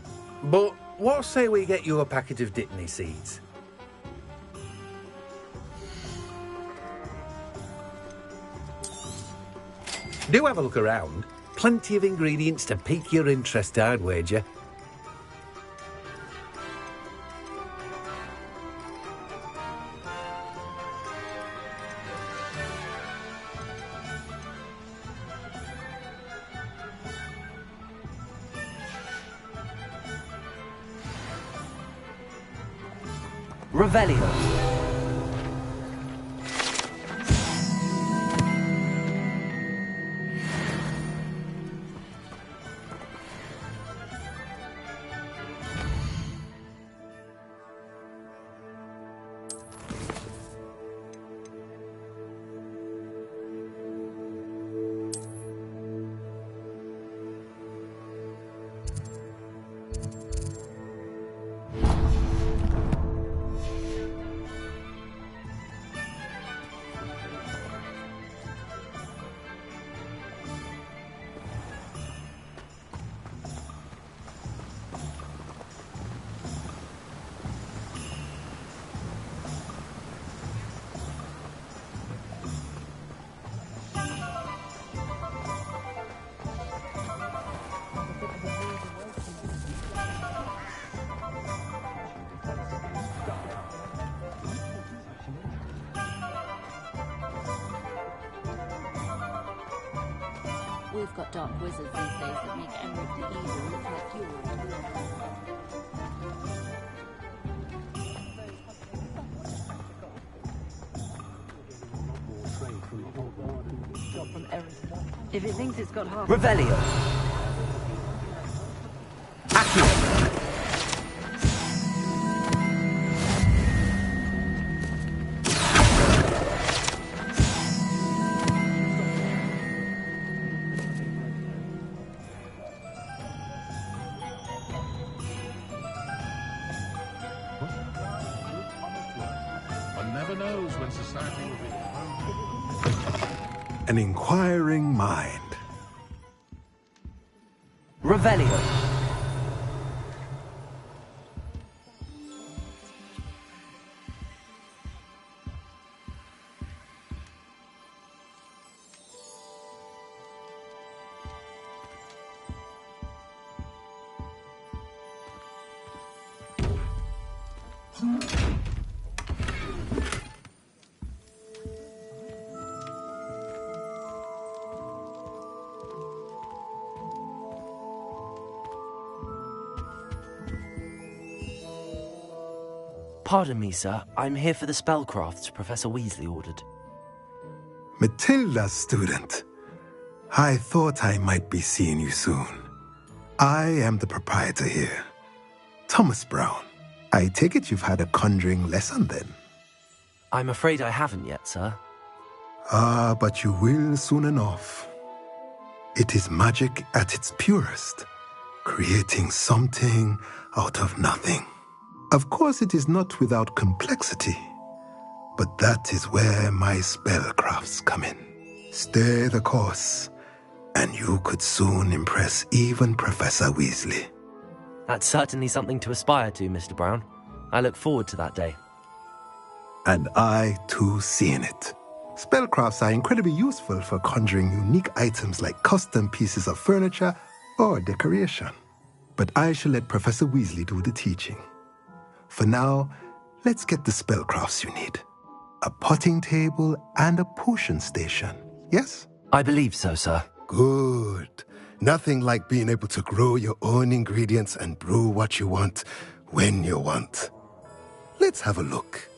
But what say we get you a packet of dittany seeds? Do have a look around. Plenty of ingredients to pique your interest, I'd wager. Revelio. We've got dark wizards these days that make Emerald the Evil look like you If it thinks it's got half... Revelio. One never knows when society will be... An inquiring mind. Revelio. Pardon me, sir. I'm here for the spellcrafts Professor Weasley ordered. Matilda's student. I thought I might be seeing you soon. I am the proprietor here, Thomas Brown. I take it you've had a conjuring lesson then? I'm afraid I haven't yet, sir. Ah, but you will soon enough. It is magic at its purest, creating something out of nothing. Of course, it is not without complexity, but that is where my spellcrafts come in. Stay the course, and you could soon impress even Professor Weasley. That's certainly something to aspire to, Mr. Brown. I look forward to that day. And I, too, seeing it. Spellcrafts are incredibly useful for conjuring unique items like custom pieces of furniture or decoration. But I shall let Professor Weasley do the teaching. For now, let's get the spellcrafts you need. A potting table and a potion station, yes? I believe so, sir. Good. Nothing like being able to grow your own ingredients and brew what you want when you want. Let's have a look.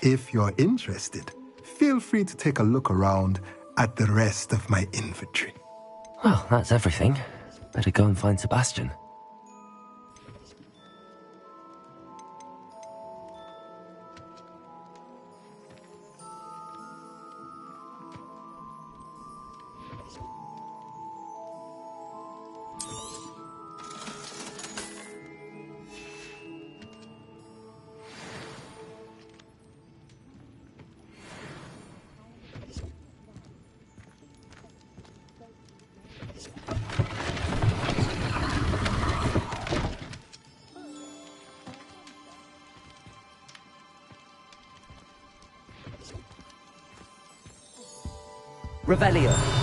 If you're interested, feel free to take a look around at the rest of my inventory. Well, that's everything. Better go and find Sebastian. Revelio.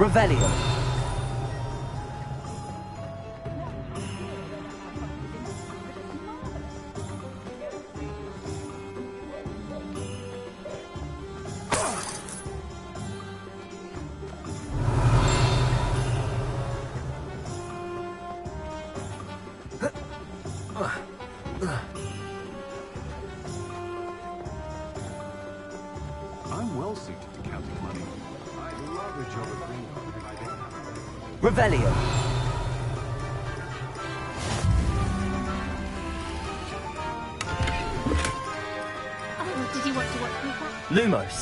Revelio. I'm well suited to counting money. I'd love a job at Greencock if I didn't have to. Revelio. Oh, did you want to watch me back? Lumos.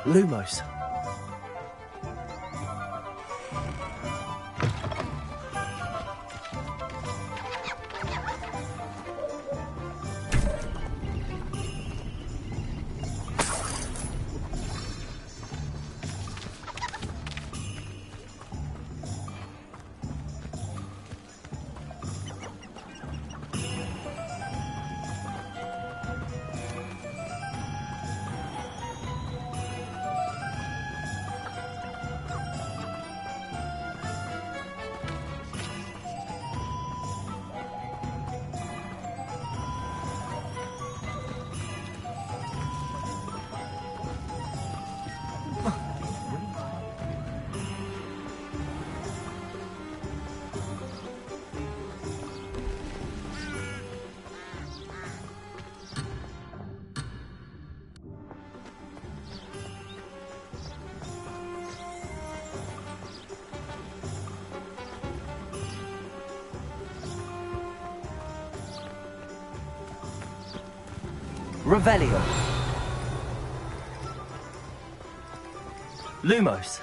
Lumos. Revelio. Lumos.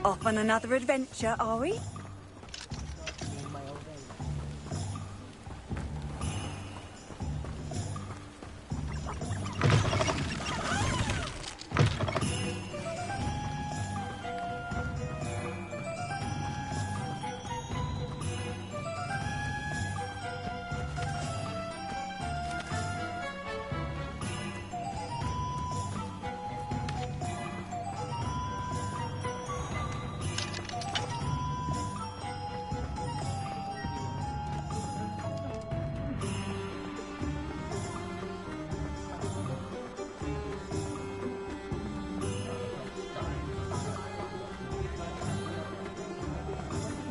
Off on another adventure, are we?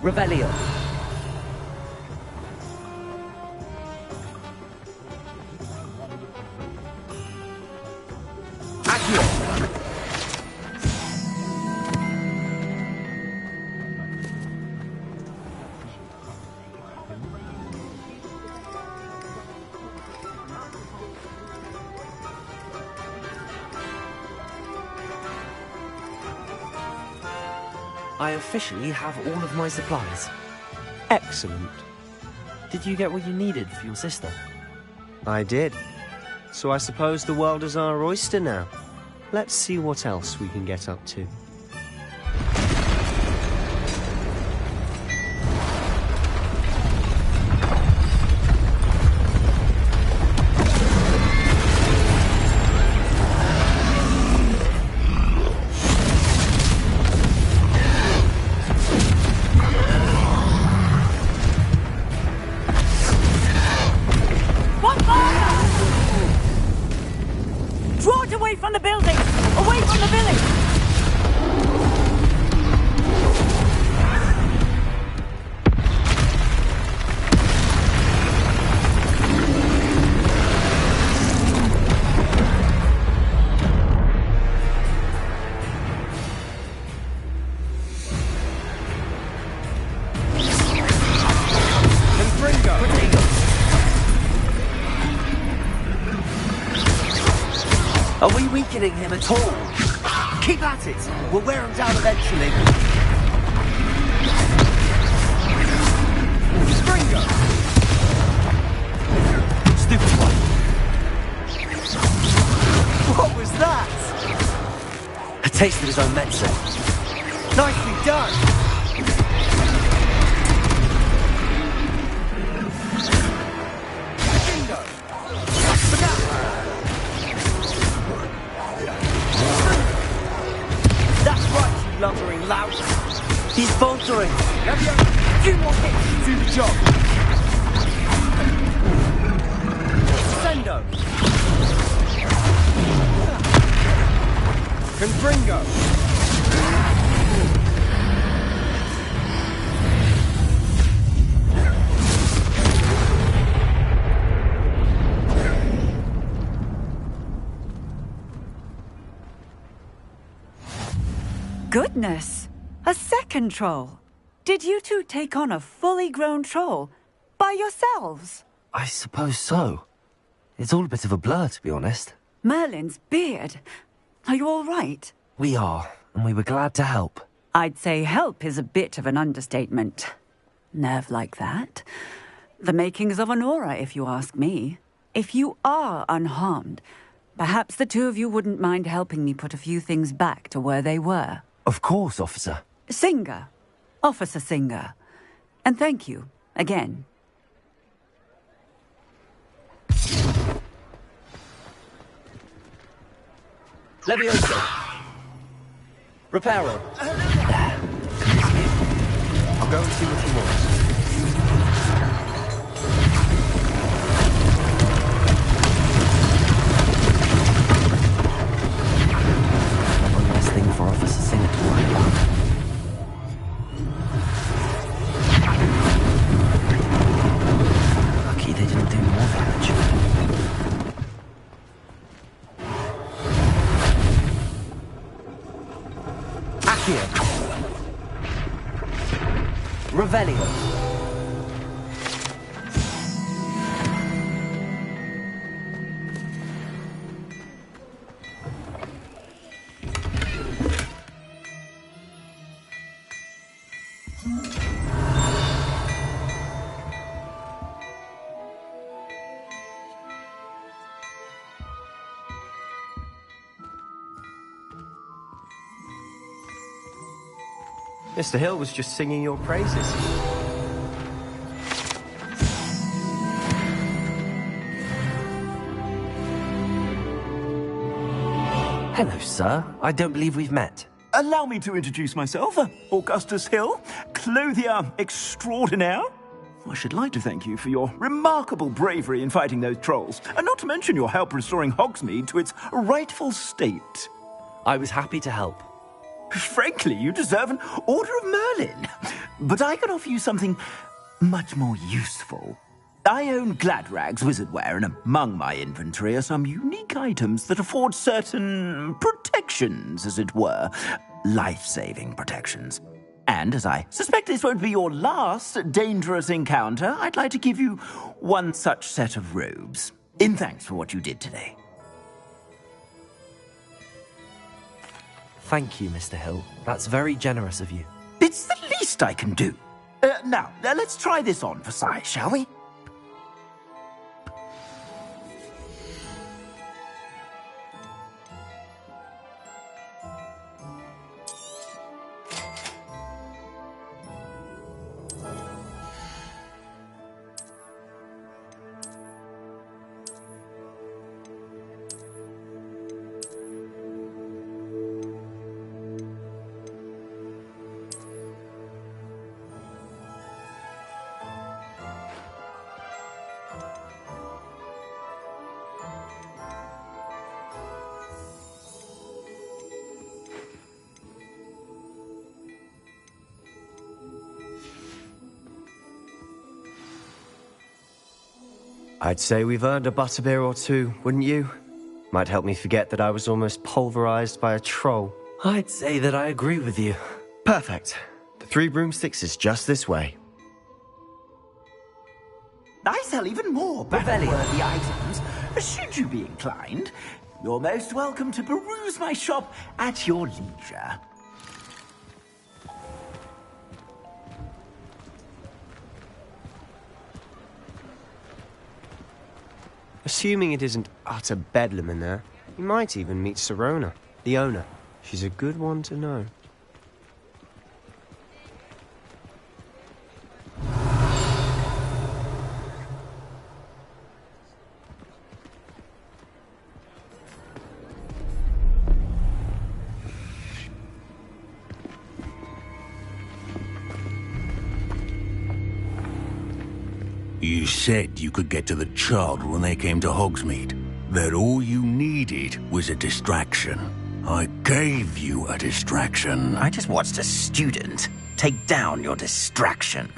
Revelio. I officially have all of my supplies. Excellent. Did you get what you needed for your sister? I did. So I suppose the world is our oyster now. Let's see what else we can get up to. Draw it away from the building! Away from the village! Are we weakening him at all? Keep at it! We'll wear him down eventually. Stringo! Stupid one. What was that? A taste of his own medicine. Nicely done! Lumbering lout. He's faltering. Few more hits to do the job. Sendo. Confringo. Goodness! A second troll! Did you two take on a fully grown troll? By yourselves? I suppose so. It's all a bit of a blur, to be honest. Merlin's beard. Are you all right? We are, and we were glad to help. I'd say help is a bit of an understatement. Nerve like that. The makings of an aura, if you ask me. If you are unharmed, perhaps the two of you wouldn't mind helping me put a few things back to where they were. Of course, officer. Singer. Officer Singer. And thank you, again. Levioso. Reparo. I'll go and see what he wants. For Officer Singer to worry about. Lucky they didn't do more damage. Accio. Revelio. Mr. Hill was just singing your praises. Hello, sir. I don't believe we've met. Allow me to introduce myself, Augustus Hill, clothier extraordinaire. I should like to thank you for your remarkable bravery in fighting those trolls, and not to mention your help restoring Hogsmeade to its rightful state. I was happy to help. Frankly, you deserve an Order of Merlin. But I can offer you something much more useful. I own Gladrag's wizardware, and among my inventory are some unique items that afford certain protections, as it were. Life-saving protections. And as I suspect this won't be your last dangerous encounter, I'd like to give you one such set of robes, in thanks for what you did today. Thank you, Mr. Hill. That's very generous of you. It's the least I can do. Now, let's try this on for size, shall we? I'd say we've earned a butterbeer or two, wouldn't you? Might help me forget that I was almost pulverized by a troll. I'd say that I agree with you. Perfect. The Three Broomsticks is just this way. I sell even more battle-worthy items. Should you be inclined, you're most welcome to peruse my shop at your leisure. Assuming it isn't utter bedlam in there, you might even meet Sirona, the owner. She's a good one to know. You said you could get to the child when they came to Hogsmeade. That all you needed was a distraction. I gave you a distraction. I just watched a student take down your distraction.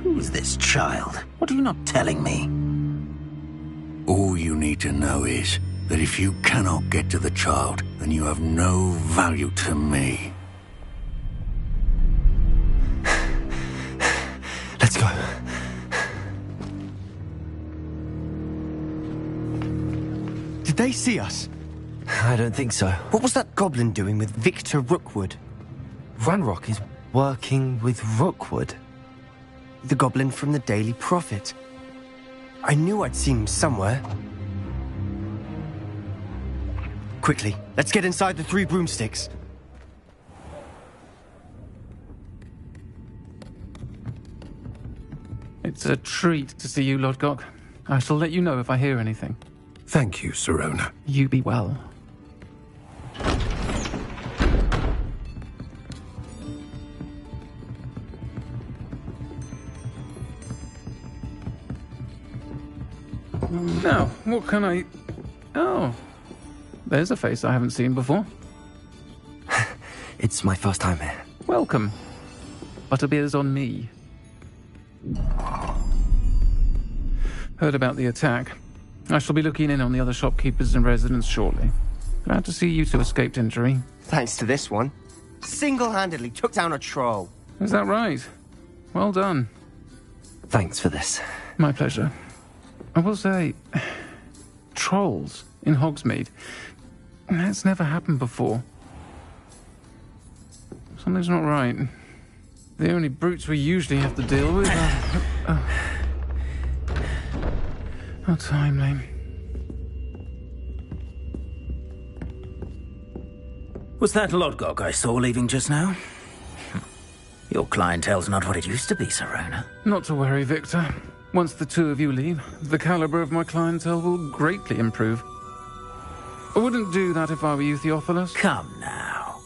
Who's this child? What are you not telling me? All you need to know is that if you cannot get to the child, then you have no value to me. Let's go. Did they see us? I don't think so. What was that goblin doing with Victor Rookwood? Ranrock is working with Rookwood. The goblin from the Daily Prophet. I knew I'd seen him somewhere. Quickly, let's get inside the Three Broomsticks. It's a treat to see you, Lodgok. I shall let you know if I hear anything. Thank you, Sirona. You be well. Now, what can I... Oh, there's a face I haven't seen before. It's my first time here. Welcome. Butterbeer's on me. Heard about the attack. I shall be looking in on the other shopkeepers and residents shortly. Glad to see you two escaped injury. Thanks to this one. Single-handedly took down a troll. Is that right? Well done. Thanks for this. My pleasure. I will say, trolls in Hogsmeade. That's never happened before. Something's not right. The only brutes we usually have to deal with are... How timely. Was that Lodgok I saw leaving just now? Your clientele's not what it used to be, Sirona. Not to worry, Victor. Once the two of you leave, the caliber of my clientele will greatly improve. I wouldn't do that if I were you, Theophilus. Come now.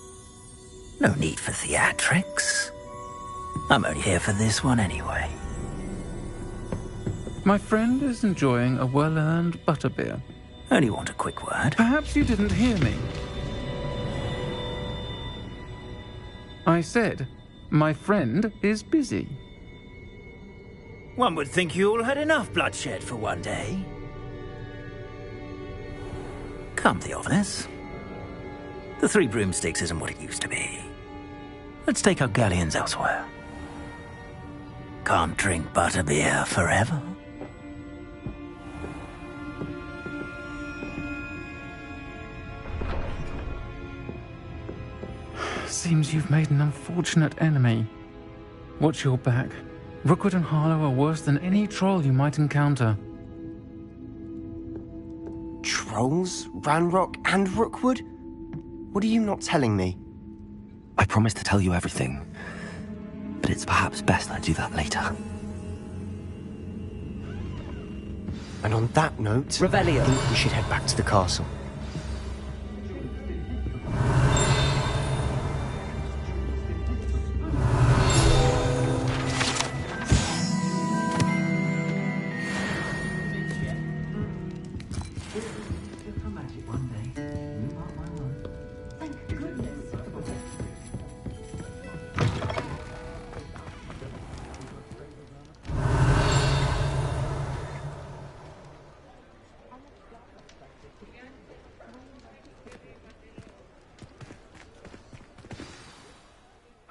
No need for theatrics. I'm only here for this one anyway. My friend is enjoying a well-earned butterbeer. Only want a quick word. Perhaps you didn't hear me. I said, my friend is busy. One would think you all had enough bloodshed for one day. Come, Theophilus. The Three Broomsticks isn't what it used to be. Let's take our galleons elsewhere. Can't drink butterbeer forever. Seems you've made an unfortunate enemy. Watch your back. Rookwood and Harlow are worse than any troll you might encounter. Trolls? Ranrock and Rookwood? What are you not telling me? I promised to tell you everything, but it's perhaps best I do that later. And on that note, Revelio. I think we should head back to the castle.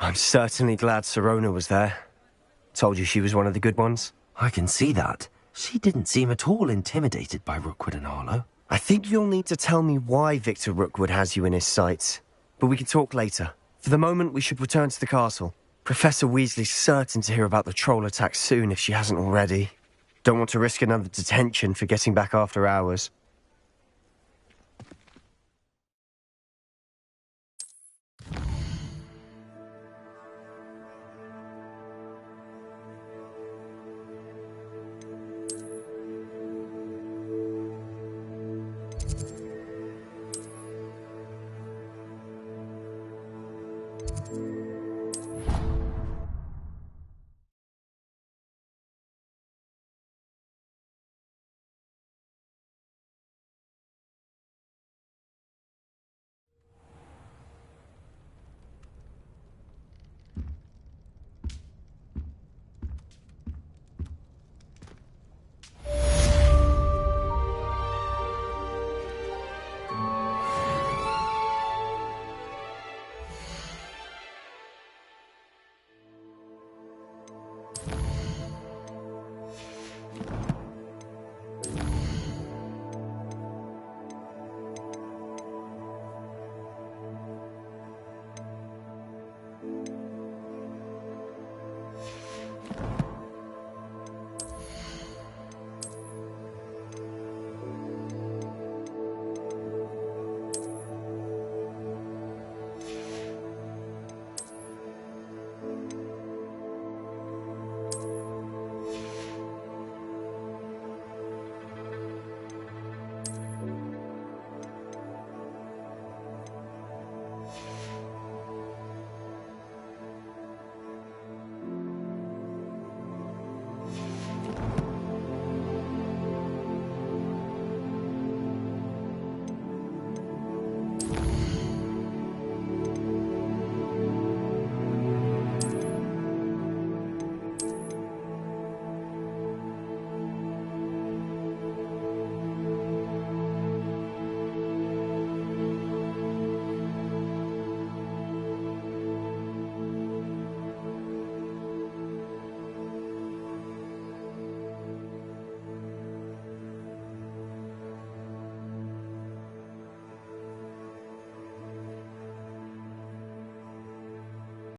I'm certainly glad Sirona was there. Told you she was one of the good ones. I can see that. She didn't seem at all intimidated by Rookwood and Harlow. I think you'll need to tell me why Victor Rookwood has you in his sights. But we can talk later. For the moment, we should return to the castle. Professor Weasley's certain to hear about the troll attack soon if she hasn't already. Don't want to risk another detention for getting back after hours.